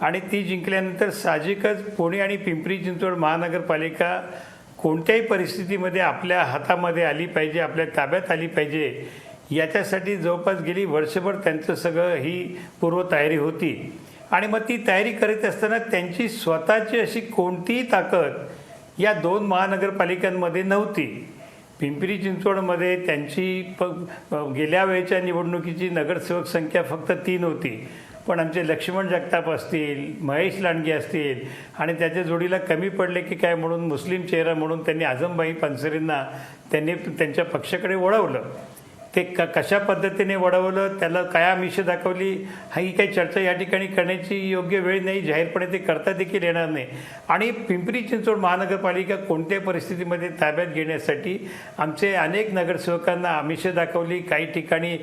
आणि ती जिंकल्यानंतर साहजिकच पुणे आणि पिंपरी चिंचवड महानगरपालिका कोणत्याही परिस्थितीमध्ये आपल्या हातामध्ये आली पाहिजे, आपल्या ताब्यात आली पाहिजे, याच्यासाठी जवळपास गेली वर्षभर त्यांचं सगळं ही पूर्वतयारी होती. आणि मग ती तयारी करीत असताना त्यांची स्वतःची अशी कोणतीही ताकद या 2 महानगरपालिकांमध्ये नव्हती. पिंपरी चिंचवडमध्ये त्यांची गेल्या वेळेच्या निवडणुकीची नगरसेवक संख्या फक्त 3 होती. पण आमचे लक्ष्मण जगताप असतील, महेश लांडगे असतील आणि त्याच्या जोडीला कमी पडले की काय म्हणून मुस्लिम चेहरा म्हणून त्यांनी आझमबाई पानसरेंना त्यांनी त्यांच्या पक्षाकडे वळवलं. ते कशा पद्धतीने वळवलं, त्याला काय आमिष दाखवली, ही काही चर्चा या ठिकाणी करण्याची योग्य वेळ नाही. जाहीरपणे ते करता देखील येणार नाही. आणि पिंपरी चिंचवड महानगरपालिका कोणत्याही परिस्थितीमध्ये ताब्यात घेण्यासाठी आमचे अनेक नगरसेवकांना आमिष दाखवली. काही ठिकाणी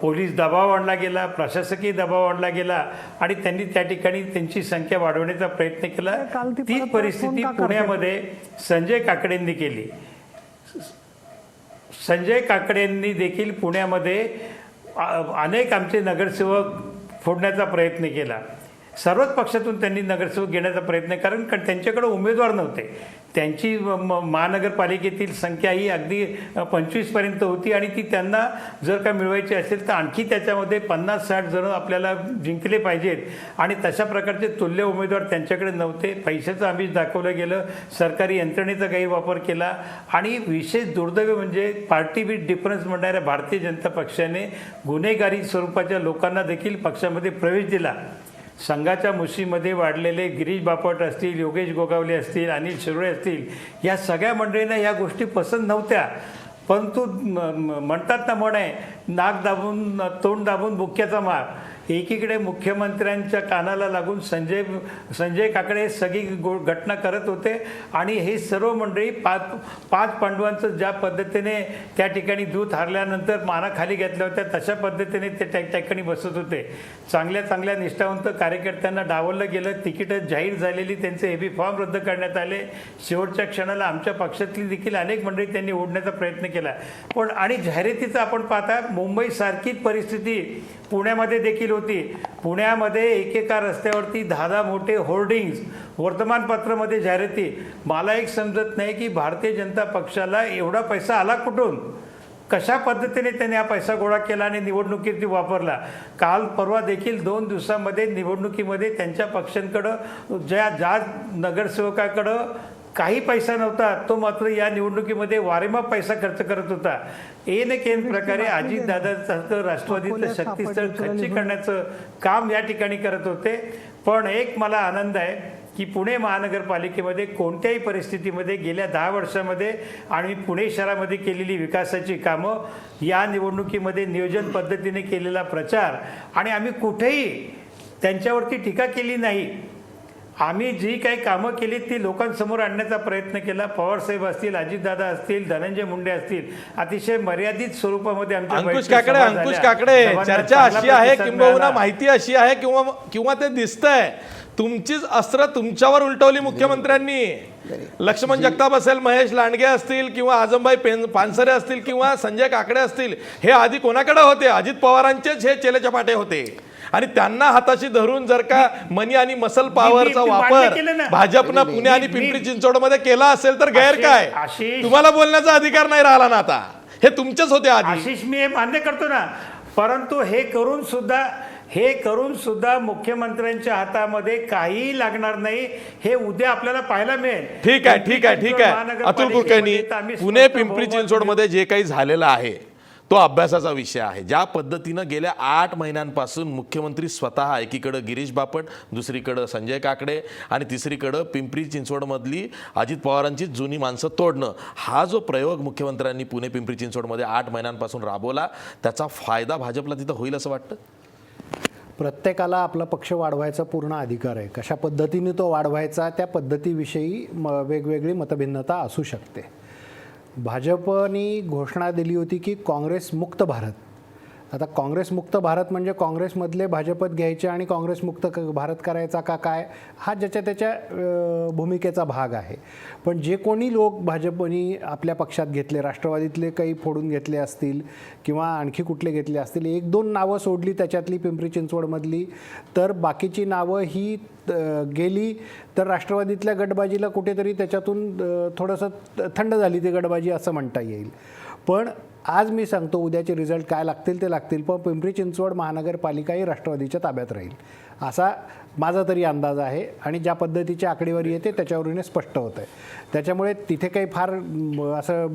पोलीस दबाव आणला गेला, प्रशासकीय दबाव आणला गेला आणि त्यांनी त्या ठिकाणी त्यांची संख्या वाढवण्याचा प्रयत्न केला. काल ती ती परत परिस्थिती फोन का पुण्यामध्ये संजय काकडेंनी केली. संजय काकडेंनी देखील पुण्यामध्ये अनेक आमचे नगरसेवक फोडण्याचा प्रयत्न केला. सर्वच पक्षातून त्यांनी नगरसेवक घेण्याचा प्रयत्न कारण त्यांच्याकडे उमेदवार नव्हते. त्यांची महानगरपालिकेतील संख्या ही अगदी 25पर्यंत होती आणि ती त्यांना जर का मिळवायची असेल तर आणखी त्याच्यामध्ये 50-60 जण आपल्याला जिंकले पाहिजेत आणि तशा प्रकारचे तुल्य उमेदवार त्यांच्याकडे नव्हते. पैशाचं आमिष दाखवलं गेलं, सरकारी यंत्रणेचा गैरवापर केला आणि विशेष दुर्दैव म्हणजे पार्टी विथ डिफरन्स म्हणणाऱ्या भारतीय जनता पक्षाने गुन्हेगारी स्वरूपाच्या लोकांना देखील पक्षामध्ये प्रवेश दिला. संघाच्या मुशीमध्ये वाढलेले गिरीश बापट असतील, योगेश गोगावले असतील, अनिल शिरोळे असतील, या सगळ्या मंडळींना ह्या गोष्टी पसंत नव्हत्या. परंतु म्हणतात ना, म्हण आहे, नाक दाबून तोंड दाबून बुक्क्याचा मार. एकीकडे मुख्यमंत्र्यांच्या कानाला लागून संजय काकडे सगळी घटना करत होते आणि हे सर्व मंडळी पाच पांडवांचं ज्या पद्धतीने त्या ठिकाणी दूध हारल्यानंतर माना खाली घेतल्या होत्या तशा पद्धतीने ते त्या ठिकाणी बसत होते. चांगल्या निष्ठावंत कार्यकर्त्यांना डावललं गेलं. तिकीटं जाहीर झालेली, त्यांचे एबी फॉर्म रद्द करण्यात आले. शेवटच्या क्षणाला आमच्या पक्षातली देखील अनेक मंडळी त्यांनी ओढण्याचा प्रयत्न केला. पण आणि जाहिरातीचं आपण पाहता मुंबईसारखीच परिस्थिती पुण्यामध्ये देखील होती. पुण्यामध्ये एकेका रस्त्यावरती 10 मोठे होर्डिंग्स, वर्तमानपत्रामध्ये जाहिराती. मला एक समजत नाही की भारतीय जनता पक्षाला एवढा पैसा आला कुठून, कशा पद्धतीने त्यांनी हा पैसा गोळा केला आणि निवडणुकीत वापरला. काल परवा देखील 2 दिवसामध्ये निवडणुकीमध्ये त्यांच्या पक्षांकडं ज्या नगरसेवकाकडं काही पैसा नव्हता तो मात्र या निवडणुकीमध्ये वारेमाप पैसा खर्च करत होता. एन प्रकारे अजितदादांसारखं राष्ट्रवादीचं शक्तीस्थळ खच्ची करण्याचं काम या ठिकाणी करत होते. पण एक मला आनंद आहे की पुणे महानगरपालिकेमध्ये कोणत्याही परिस्थितीमध्ये गेल्या 10 वर्षामध्ये आणि पुणे शहरामध्ये केलेली विकासाची कामं, या निवडणुकीमध्ये नियोजन पद्धतीने केलेला प्रचार आणि आम्ही कुठेही त्यांच्यावरती टीका केली नाही. आम्ही जी काही कामं केली ती लोकांसमोर आणण्याचा प्रयत्न केला. पवारसाहेब असतील, अजितदादा असतील, धनंजय मुंडे असतील, अतिशय मर्यादित स्वरूपामध्ये आमच्या अंकुश काकडे चर्चा अशी आहे, किंबहुना माहिती अशी आहे किंवा ते दिसतंय तुमचीच अस्त्र तुमच्यावर उलटवली मुख्यमंत्र्यांनी. लक्ष्मण जगताप असेल, महेश लांडगे असतील किंवा आजमभाई पानसरे असतील किंवा संजय काकडे असतील, हे आधी कोणाकडे होते? अजित पवारांचेच हे चेलेचपाटे होते आणि त्यांना हाताशी धरून जर का मनी आणि मसल पॉवरचा वापर भाजपनं पुणे आणि पिंपरी चिंचवडमध्ये केला असेल तर गैर काय? तुम्हाला बोलण्याचा अधिकार नाही राहिला ना आता. हे तुमचेच होते आधी. आशिष, मी हे मान्य करतो ना, परंतु हे करून सुद्धा मुख्यमंत्र्यांच्या हातामध्ये काहीही लागणार नाही हे उद्या आपल्याला पाहायला मिळेल. ठीक आहे अतुल कुलकर्णी, पुणे पिंपरी चिंचवडमध्ये जे काही झालेलं आहे तो अभ्यासाचा विषय आहे. ज्या पद्धतीनं गेल्या 8 महिन्यांपासून मुख्यमंत्री स्वतः एकीकडं गिरीश बापट, दुसरीकडं संजय काकडे आणि तिसरीकडं पिंपरी चिंचवडमधली अजित पवारांची जुनी माणसं तोडणं, हा जो प्रयोग मुख्यमंत्र्यांनी पुणे पिंपरी चिंचवडमध्ये 8 महिन्यांपासून राबवला, त्याचा फायदा भाजपला तिथं होईल असं वाटतं? प्रत्येकाला आपला पक्ष वाढवायचा पूर्ण अधिकार आहे. कशा पद्धतीने तो वाढवायचा त्या पद्धतीविषयी वेगवेगळी मतभिन्नता असू शकते. भाजपनी घोषणा दिली होती की काँग्रेस मुक्त भारत. आता काँग्रेस मुक्त भारत म्हणजे काँग्रेसमधले भाजपत घ्यायचे आणि काँग्रेस मुक्त भारत करायचा का काय, हा ज्याच्या त्याच्या भूमिकेचा भाग आहे. पण जे कोणी लोक भाजपनी आपल्या पक्षात घेतले, राष्ट्रवादीतले काही फोडून घेतले असतील किंवा आणखी कुठले घेतले असतील, 1-2 नावं सोडली त्याच्यातली पिंपरी चिंचवडमधली, तर बाकीची नावं ही गेली तर राष्ट्रवादीतल्या गटबाजीला कुठेतरी त्याच्यातून थोडंसं थंड झाली ती गटबाजी असं म्हणता येईल. पण आज मी सांगतो उद्याचे रिझल्ट काय लागतील ते लागतील, पण पिंपरी चिंचवड महानगरपालिका ही राष्ट्रवादीच्या ताब्यात राहील असा माझा तरी अंदाज आहे. आणि ज्या पद्धतीची आकडेवारी येते त्याच्यावरून स्पष्ट होतं आहे. त्याच्यामुळे तिथे काही फार असं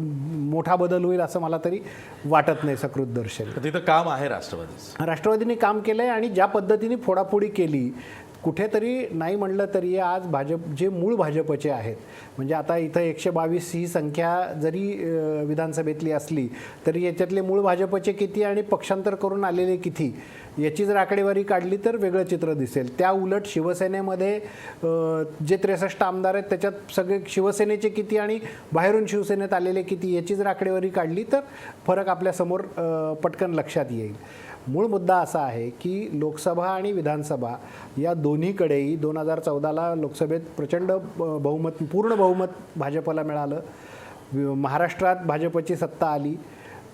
मोठा बदल होईल असं मला तरी वाटत नाही. सकृत दर्शन तिथं काम आहे राष्ट्रवादीने काम केलं आहे आणि ज्या पद्धतीने फोडाफोडी केली कुठेतरी नाही म्हणलं तरी आज भाजप जे मूळ भाजपचे आहेत, म्हणजे आता इथं 122 ही संख्या जरी विधानसभेतली असली तरी याच्यातले मूळ भाजपचे किती आणि पक्षांतर करून आलेले किती याची जर आकडेवारी काढली तर वेगळं चित्र दिसेल. त्या उलट शिवसेनेमध्ये जे 63 आमदार आहेत त्याच्यात सगळे शिवसेनेचे किती आणि बाहेरून शिवसेनेत आलेले किती याची जर आकडेवारी काढली तर फरक आपल्यासमोर पटकन लक्षात येईल. मूळ मुद्दा असा आहे की लोकसभा आणि विधानसभा या दोन्हीकडेही 2014ला लोकसभेत प्रचंड बहुमत, पूर्ण बहुमत भाजपला मिळालं. महाराष्ट्रात भाजपची सत्ता आली.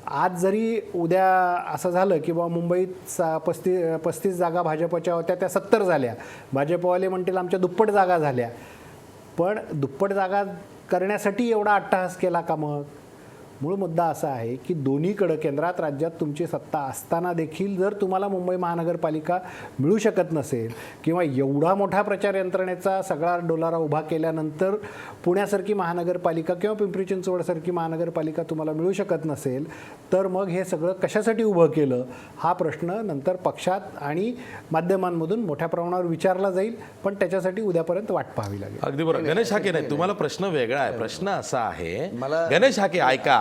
आज जरी उद्या असं झालं की बाबा मुंबईत 35 जागा भाजपच्या होत्या, त्या 70 झाल्या, भाजपवाले म्हणतील आमच्या दुप्पट जागा झाल्या. पण दुप्पट जागा करण्यासाठी एवढा अट्टहास केला का? मग मूळ मुद्दा असा आहे की दोन्हीकडं केंद्रात राज्यात तुमची सत्ता असताना देखील जर तुम्हाला मुंबई महानगरपालिका मिळू शकत नसेल किंवा एवढा मोठा प्रचार यंत्रणेचा सगळा डोलारा उभा केल्यानंतर पुण्यासारखी महानगरपालिका किंवा पिंपरी चिंचवडसारखी महानगरपालिका तुम्हाला मिळू शकत नसेल तर मग हे सगळं कशासाठी उभं केलं हा प्रश्न नंतर पक्षात आणि माध्यमांमधून मोठ्या प्रमाणावर विचारला जाईल. पण त्याच्यासाठी उद्यापर्यंत वाट पाहावी लागेल. अगदी बरोबर. गणेश हाके नाही, तुम्हाला प्रश्न वेगळा आहे. प्रश्न असा आहे, मला- गणेश हाके ऐका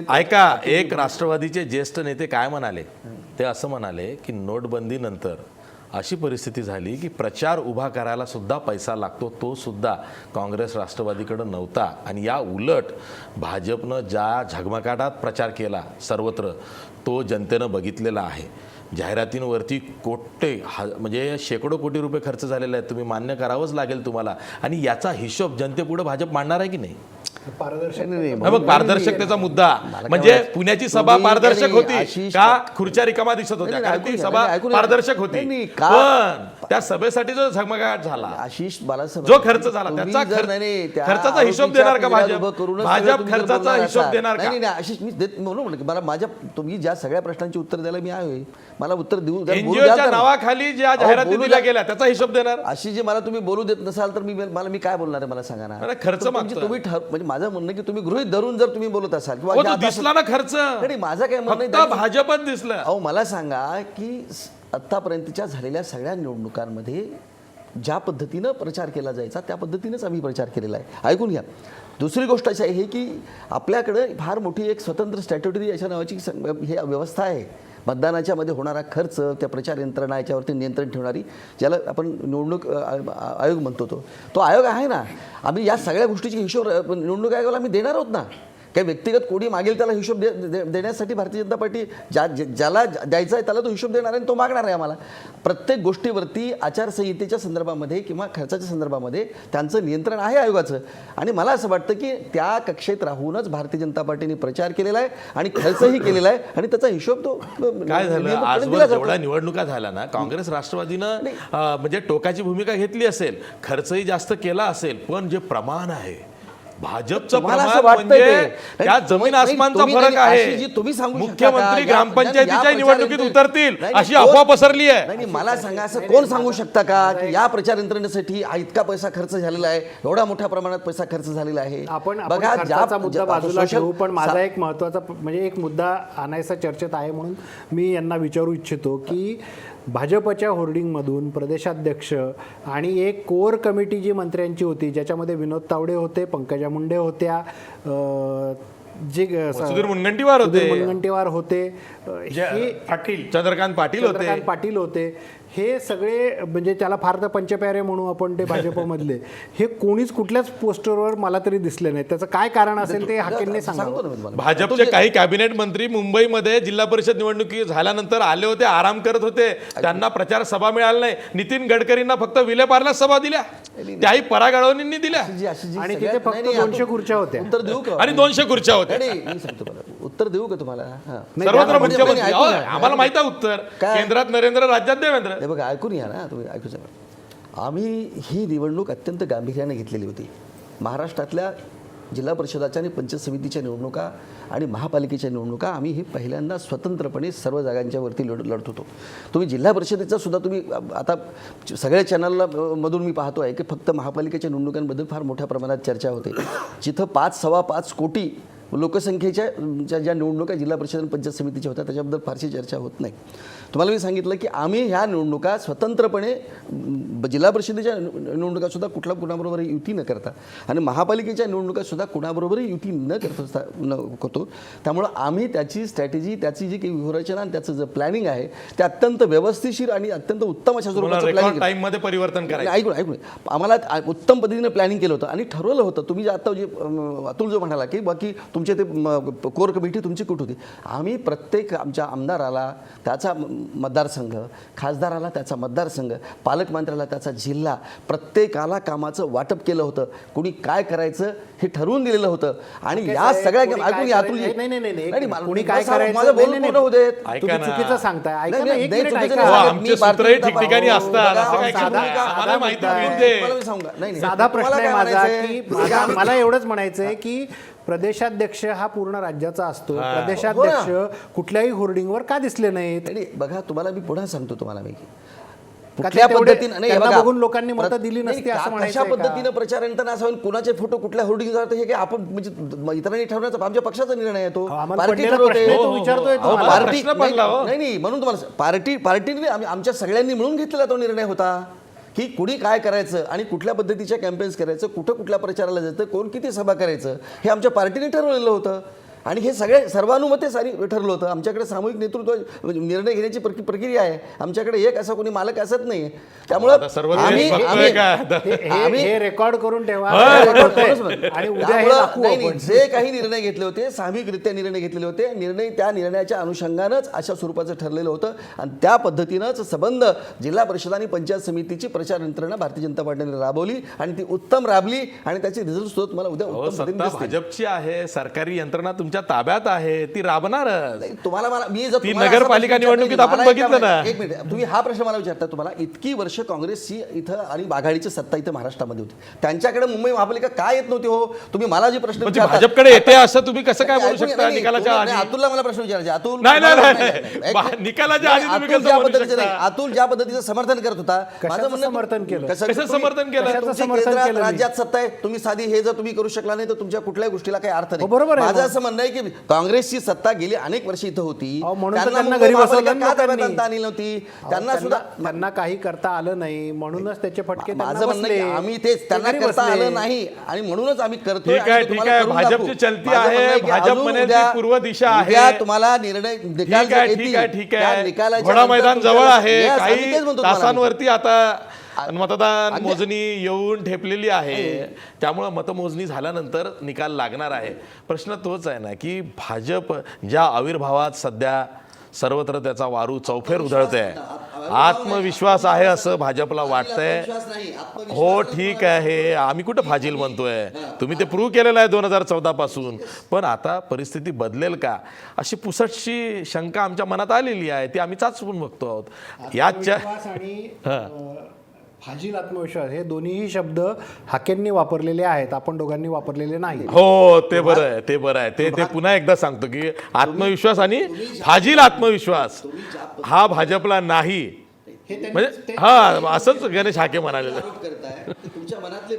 ऐका, एक राष्ट्रवादीचे ज्येष्ठ नेते काय म्हणाले, ते असं म्हणाले की नोटबंदी नंतर अशी परिस्थिती झाली की प्रचार उभा करायला सुद्धा पैसा लागतो, तो सुद्धा काँग्रेस राष्ट्रवादीकडे नव्हता. आणि या उलट भाजपनं ज्या झगमगाटात प्रचार केला सर्वत्र तो जनतेनं बघितलेला आहे. जाहिरातींवरती म्हणजे शेकडो कोटी रुपये खर्च झालेले आहेत, तुम्ही मान्य करावंच लागेल तुम्हाला. आणि याचा हिशोब जनतेपुढे भाजप मांडणार आहे की नाही? मग पारदर्शकतेचा मुद्दा म्हणजे पुण्याची सभा पारदर्शक होती का? खुर्च्या रिकामा दिसत होत्या का? ती सभा पारदर्शक होती, पण त्या सभेसाठी जो झगमगाट झाला, आशिष जो खर्च झाला त्याचा खर्चाचा हिशोब देणार का भाजप? भाजप खर्चाचा हिशोब देणार का? नाही आशिष, मी म्हणून की मला माझ्या तुम्ही ज्या सगळ्या प्रश्नांची उत्तर द्यायला मी आहे, मला उत्तर देऊ द्या. एनजीओच्या नावाखाली ज्या जाहिराती दिल्या गेल्या त्याचा हिशोब देणार? अशी जे मला तुम्ही बोलू देत नसाल तर मी काय बोलणार आहे मला सांगा ना. खर्च तुम्ही म्हणजे माझं म्हणणं की तुम्ही गृहीत धरून जर तुम्ही बोलत असाल किंवा दिसला ना खर्च, माझं काय म्हणणं फक्त भाजपच दिसलं. अहो मला सांगा की आतापर्यंतच्या झालेल्या सगळ्या निवडणुकांमध्ये ज्या पद्धतीनं प्रचार केला जायचा त्या पद्धतीनेच आम्ही प्रचार केलेला आहे. ऐकून घ्या. दुसरी गोष्ट अशी आहे की आपल्याकडे फार मोठी एक स्वतंत्र स्टॅट्युटरी अशा नावाची हे व्यवस्था आहे. मतदानाच्या मध्ये होणारा खर्च, त्या प्रचार यंत्रणा याच्यावरती नियंत्रण ठेवणारी, ज्याला आपण निवडणूक आयोग म्हणतो तो आयोग आहे ना. आम्ही या सगळ्या गोष्टीची हिशोब निवडणूक आयोगाला आम्ही देणार आहोत ना. काही व्यक्तिगत कोणी मागेल त्याला हिशोब देण्यासाठी भारतीय जनता पार्टी ज्याला द्यायचा आहे त्याला तो हिशोब देणार आहे आणि तो मागणार आहे आम्हाला. प्रत्येक गोष्टीवरती आचारसंहितेच्या संदर्भामध्ये किंवा खर्चाच्या संदर्भामध्ये त्यांचं नियंत्रण आहे आयोगाचं. आणि मला असं वाटतं की त्या कक्षेत राहूनच भारतीय जनता पार्टीने प्रचार केलेला आहे आणि खर्चही केलेला आहे आणि त्याचा हिशोब तो काय झालं आजवर जेवढ्या निवडणुका झाल्या ना, काँग्रेस राष्ट्रवादीनं म्हणजे टोकाची भूमिका घेतली असेल, खर्चही जास्त केला असेल, पण जे प्रमाण आहे भाजपचं प्रमाण म्हणजे त्या जमीन आसमानचा फरक आहे. मुख्यमंत्री ग्रामपंचायतीच्या निवडणुकीत उतरतील अशी अफवा पसरली आहे. नाही मला सांगा, असं कोण सांगू शकता का की या प्रचार यंत्रणेसाठी इतका पैसा खर्च झालेला आहे, एवढा मोठ्या प्रमाणात पैसा खर्च झालेला आहे? आपण खर्चाचा मुद्दा बाजूला ठेवू, पण माझा एक महत्त्वाचा म्हणजे एक मुद्दा आणायचा चर्चेत आहे म्हणून मी यांना विचारू इच्छितो की भाजपच्या होर्डिंगमधून प्रदेशाध्यक्ष आणि एक कोर कमिटी जी मंत्र्यांची होती, ज्याच्यामध्ये विनोद तावडे होते, पंकजा मुंडे होत्या, सुधीर मुनगंटीवार होते, चंद्रकांत पाटील होते, हे सगळे म्हणजे त्याला फार तर पंचप्यारे म्हणू आपण ते भाजपमधले, हे कोणीच कुठल्याच पोस्टरवर मला तरी दिसले नाही. त्याचं काय कारण असेल ते हाकेंनी सांगावं. भाजपचे काही कॅबिनेट मंत्री मुंबईमध्ये जिल्हा परिषद निवडणुकी झाल्यानंतर आले होते, आराम करत होते, त्यांना प्रचार सभा मिळाली नाही. नितीन गडकरींना फक्त विलेपार्ला सभा दिल्या, त्याही पराग अळवणींनी दिल्या आणि तिथे फक्त 200 खुर्च्या होत्या. उत्तर देऊ का? आणि 200 खुर्च्या होत्या. उत्तर देऊ का तुम्हाला? सर्वत्र मुख्यमंत्री, आम्हाला माहिती आहे उत्तर, केंद्रात नरेंद्र, राज्यात देवेंद्र. बघा ऐकून या ना, तुम्ही ऐकू शकता. आम्ही ही निवडणूक अत्यंत गांभीर्याने घेतलेली होती. महाराष्ट्रातल्या जिल्हा परिषदाच्या आणि पंचायत समितीच्या निवडणुका आणि महापालिकेच्या निवडणुका आम्ही ही पहिल्यांदा स्वतंत्रपणे सर्व जागांच्या वरती लढत होतो. तुम्ही जिल्हा परिषदेचा सुद्धा तुम्ही आता सगळ्या चॅनलला मधून मी पाहतो आहे की फक्त महापालिकेच्या निवडणुकांबद्दल फार मोठ्या प्रमाणात चर्चा होते, जिथं 5-5.25 कोटी लोकसंख्येच्या ज्या निवडणुका जिल्हा परिषद आणि पंचायत समितीच्या होत्या त्याच्याबद्दल फारशी चर्चा होत नाही. तुम्हाला मी सांगितलं की आम्ही ह्या निवडणुका स्वतंत्रपणे जिल्हा परिषदेच्या निवडणुकासुद्धा कुठल्या कुणाबरोबर युती न करता आणि महापालिकेच्या निवडणुकासुद्धा कुणाबरोबरही युती न करतो. त्यामुळं आम्ही त्याची स्ट्रॅटेजी, त्याची जी काही व्यूहरचना आणि त्याचं जे प्लॅनिंग आहे ते अत्यंत व्यवस्थिशीर आणि अत्यंत उत्तम अशा स्वरूपाचं रेकॉर्ड प्लॅनिंग टाइम मध्ये परिवर्तन करायचं. ऐकून आम्हाला उत्तम पद्धतीने प्लॅनिंग केलं होतं आणि ठरवलं होतं. तुम्ही जे आता जे अतुल जो म्हणाला की बाकी तुमचे ते कोर कमिटी तुमची कुठं होती, आम्ही प्रत्येक आमच्या आमदाराला त्याचा मतदारसंघ, खासदाराला त्याचा मतदारसंघ, पालकमंत्र्याला त्याचा जिल्हा, प्रत्येकाला कामाचं वाटप केलं होतं. कुणी काय करायचं हे ठरवून दिलेलं होतं आणि या सगळ्या ऐकून या अतुल कोणी काय करायचं माझं बोलून पूर्ण होऊ देत. तुम्ही चुकीचं सांगताय. ऐका ना, नाही, एक नाही, मिनिट चुकीचं ऐका. नाही. आमचे सूत्रही ठिकठिकाणी असतात. असं काय साधा- केलं? आम्हाला माहिती साधा मिळून दे. मला मी सांगू का? नाही, नाही. साधा प्रश्न तुम्हाला आहे काय माझा म्हणायचंय? की मला एवढंच म्हणायचं आहे की प्रदेशाध्यक्ष हा पूर्ण राज्याचा असतो. हो प्रदेशाध्यक्ष कुठल्याही होर्डिंगवर का दिसले नाहीत? नाही, बघा तुम्हाला मी पुन्हा सांगतो तुम्हाला मी का कुठल्या ते तेवढे- पद्धतीने नाही, त्यांना बघा, बघून लोकांनी मतं दिली नाही, नसती असं कशा म्हणायचंय का? पद्धतीनं प्रचार यंत्रणा असावी, कुणाचे फोटो कुठल्या होर्डिंग जातात हे काय आपण म्हणजे इतरांनी ठरवण्याचा आमच्या पक्षाचा निर्णय आहे तो. आम्हाला पार्टी पडलेला ठरवते. प्रश्न आहे, तो विचारतोय अहो, तुम्हाला. पार्टी प्रश्न पडला, हो. नाही म्हणून तुम्हाला पार्टीने आमच्या सगळ्यांनी मिळून घेतलेला तो निर्णय होता की कुणी काय करायचं आणि कुठल्या पद्धतीच्या कॅम्पेन्स करायचं, कुठं कुठल्या प्रचाराला जायचं, कोण किती सभा करायचं हे आमच्या पार्टीने ठरवलेलं होतं आणि हे सगळे सर्वानुमते ठरलं होतं. आमच्याकडे सामूहिक नेतृत्व निर्णय घेण्याची प्रक्रिया आहे. आमच्याकडे एक असा कोणी मालक असत नाही. त्यामुळं आता सर्व देश बघतोय का? हे रेकॉर्ड करून ठेवा आणि उद्या हे त्यामुळं दाखवू नाही, आपण. जे काही निर्णय घेतले होते सामूहिकरित्या निर्णय घेतलेले होते. त्या निर्णयाच्या अनुषंगानंच अशा स्वरूपाचं ठरलेलं होतं आणि त्या पद्धतीनंच संबंध जिल्हा परिषद आणि पंचायत समितीची प्रचार यंत्रणा भारतीय जनता पार्टीने राबवली आणि ती उत्तम राबली आणि त्याचे रिझल्ट सुद्धा तुम्हाला उद्या हो, उत्तम पद्धतीने सत्ता दिसतील. भाजपची आहे, सरकारी यंत्रणा तुमच्या ताब्यात आहे, ती राबणारच. नाही, तुम्हाला मी जर ती तुम्हाला असा नगरपालिका प्रश्न निवडणुकीत विचारला, आपण मला बघितलं ना. एक मिनिट, तुम्ही हा प्रश्न मला विचारता. तुम्हाला इतकी वर्ष काँग्रेसची इथं आणि आघाडीची सत्ता इथं महाराष्ट्रामध्ये होती, त्यांच्याकडे मुंबई महापालिका काय येत नव्हती हो? तुम्ही मला जे प्रश्न म्हणजे विचारता- भाजपकडे येते असं तुम्ही कसं काय बोलू ऐकून घ्या, शकता नाही, निकालाच्या तुम्ही- आधी? नाही, अतुलला मला प्रश्न विचारायचे. अतुल नाही, नाही, तुम्हाला- नाही. एक मिनिट. निकालाच्या आधी तुम्ही अतुल कसं ज्या बोलू पद्धतीचं शकता? नाही, अतुल ज्या पद्धतीचं समर्थन करत होता कशाचं समर्थन केलं? कसं तुम्ही- समर्थन केलं? तुमची कशाचं समर्थन केंद्रात, केलं मी? राज्यात सत्ता आहे, तुम्ही साधी हे जर तुम्ही करू शकला नाही तर तुमच्या कुठल्याही गोष्टीला काही अर्थ हो, नाही. बरोबर आहे माझं मग. असं म्हणणं आहे की काँग्रेसची सत्ता गेली अनेक वर्ष इथं होती, अहो, म्हणून तर त्यांना मुंबई घरी महापालिका बसवलं का ताब्यात लोकांनी. आणता आली नव्हती? अहो, त्यांना सुद्धा त्यांना काही करता आलं नाही म्हणूनच त्याचे फटके त्यांना माझं म्हणणं आहे बसले. की आम्ही तेच त्यांना ते घरी करता बसले. आलं नाही आणि म्हणूनच आम्ही करतोय. ठीक आहे, आणि ठीक तुम्हाला आहे. करून भाजपची दाखवू. चलती माझं आहे, म्हणणं आहे की भाजप अजून म्हणेल ती उद्या- पूर्व दिशा आहे. उद्या तुम्हाला निर्णय निकाल ठीक आहे, जे ठीक येतील, आहे, ठीक त्या आहे. निकालाच्या घोडा नंतर मैदान तुमच्या- जवळ आहे. Yes, आम्ही काही तेच म्हणतो तुम्हाला. तासांवरती आता मतदान अगदी- मोजणी येऊन ठेपलेली आहे. त्यामुळे मतमोजणी झाल्यानंतर निकाल लागणार आहे. प्रश्न तोच आहे ना की भाजप ज्या आविर्भावात सध्या सर्वत्र त्याचा वारू चौफेर उधळते, आत्मविश्वास आहे असं भाजपला वाटतंय. हो ठीक आहे, आम्ही कुठं फाजील म्हणतोय, तुम्ही ते प्रूव्ह केलेलं आहे 2014 पासून. पण आता परिस्थिती बदलेल का अशी पुसटशी शंका आमच्या मनात आलेली आहे, ती आम्ही चाचपून बघतो आहोत. याच्या आत्मविश्वास आणि फाजील आत्मविश्वास हे दोन्हीही शब्द हाकेंनी वापरलेले आहेत, आपण दोघांनी वापरलेले नाही. हो ते बरं आहे, ते बरं आहे. ते पुन्हा एकदा सांगतो की आत्मविश्वास आणि फाजील आत्मविश्वास हा भाजपला नाही. म्हणजे हा असंच गणेश हाके म्हणाले. तुमच्या मनातले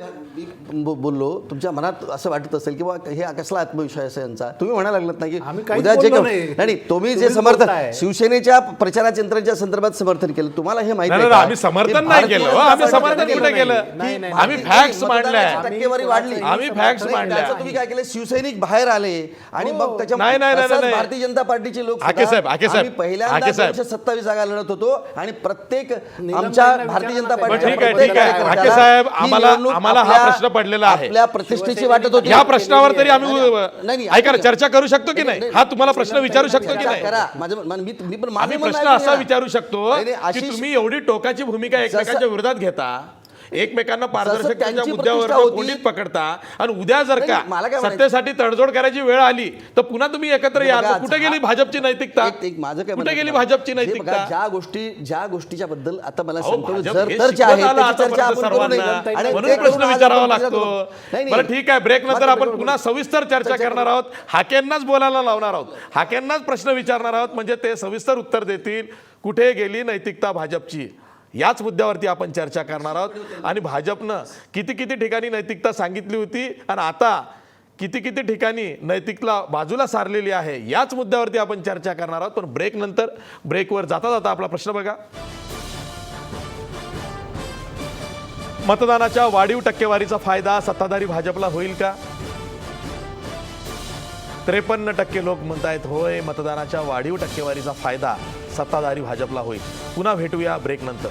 बोललो, तुमच्या मनात असं वाटत असेल की बाबा हे कसला आत्मविश्वास आहे यांचा, तुम्ही म्हणायला लागलात ना आम्ही की काहीच उद्या जे बोललो काही- नाही. नाही तुम्ही जे तुम्हीच समर्थन बोलताय. शिवसेनेच्या प्रचाराच्या यंत्राच्या संदर्भात समर्थन केलं, तुम्हाला हे माहिती नाही, आहे नाही, का? आम्ही समर्थन की नाही भारतीय केलं. जनता आम्ही पार्टीने समर्थन केलं कुठे नाही. केलं? नाही, नाही, आम्ही नाही, फॅक्ट्स मतदानाची मांडल्या. टक्केवारी वाढली. आम्ही फॅक्ट्स नाही, मांडल्या. त्याचं तुम्ही काय केलं, शिवसैनिक बाहेर आले आणि मग त्याच्या नाही, नाही, नाही, तसंच नाही. भारतीय जनता पार्टीचे लोक हाके साहेब, हाके साहेब, आम्ही पहिल्यांदा हाके साहेब. 227 जागा लढत होतो आणि प्रत्येक निलंबनाला आमच्या विचारा भारतीय जनता ना पार्टीच्या ठीक आहे, प्रत्येक ठीक आहे. कार्यकर्त्याला हाके साहेब, ही आम्हाला निवडणूक हा आपल्या- प्रश्न पडलेला आहे. आपल्या प्रतिष्ठेची वाटत होती. या प्रश्नावर तरी आम्ही नाही, ऐका ना, चर्चा करू शकतो की नाही? हा तुम्हाला प्रश्न विचारू शकतो की चर्चा नाही? करा. मी पण माझं आम्ही म्हणणं प्रश्न ऐकून असा घ्या. विचारू शकतो नाही, नाही, की आशिष- तुम्ही एवढी टोकाची भूमिका एकमेकांच्या विरोधात घेता, एकमेकांना पारदर्शकतेच्या त्यांची मुद्द्यावर प्रतिष्ठा होती. कोंडीत पकडता आणि उद्या जर नाही, का मला काय म्हणायचं- सत्तेसाठी तडजोड करायची वेळ आली तर पुन्हा तुम्ही एकत्र याल. बघा, मग कुठे गेली भाजपची नैतिकता? माझं काय कुठे म्हणणं गेली आहे, भाजपची जे बघा, नैतिकता? ज्या गोष्टीच्या बद्दल आता मला अहो, सांगतो भाजप जर हे चर्चा शिकवत आहे आलं त्याची चर्चा आतापर्यंत आपण करू नये. सर्वांना. आणि म्हणून ते प्रश्न करून आज विचारावा आपण लागतो. नाही, नाही. बरं ठीक आहे, ब्रेक नंतर बरं, आपण बरं, पुन्हा सविस्तर चर्चा करणार आहोत. हाकेंनाच बोलायला लावणार आहोत, हाकेंनाच प्रश्न विचारणार आहोत, म्हणजे ते सविस्तर उत्तर देतील. कुठे गेली नैतिकता भाजपची याच मुद्द्यावरती आपण चर्चा करणार आहोत. आणि भाजपनं किती किती ठिकाणी नैतिकता सांगितली होती आणि आता किती किती ठिकाणी नैतिकता बाजूला सारलेली आहे, याच मुद्द्यावरती आपण चर्चा करणार आहोत. पण ब्रेक नंतर, ब्रेकवर जाता जाता आपला प्रश्न बघा. मतदानाच्या वाढीव टक्केवारीचा फायदा सत्ताधारी भाजपला होईल का? 53% लोक म्हणतायत होय, मतदानाच्या वाढीव टक्केवारीचा फायदा सत्ताधारी भाजपला होईल. पुन्हा भेटूया ब्रेक नंतर.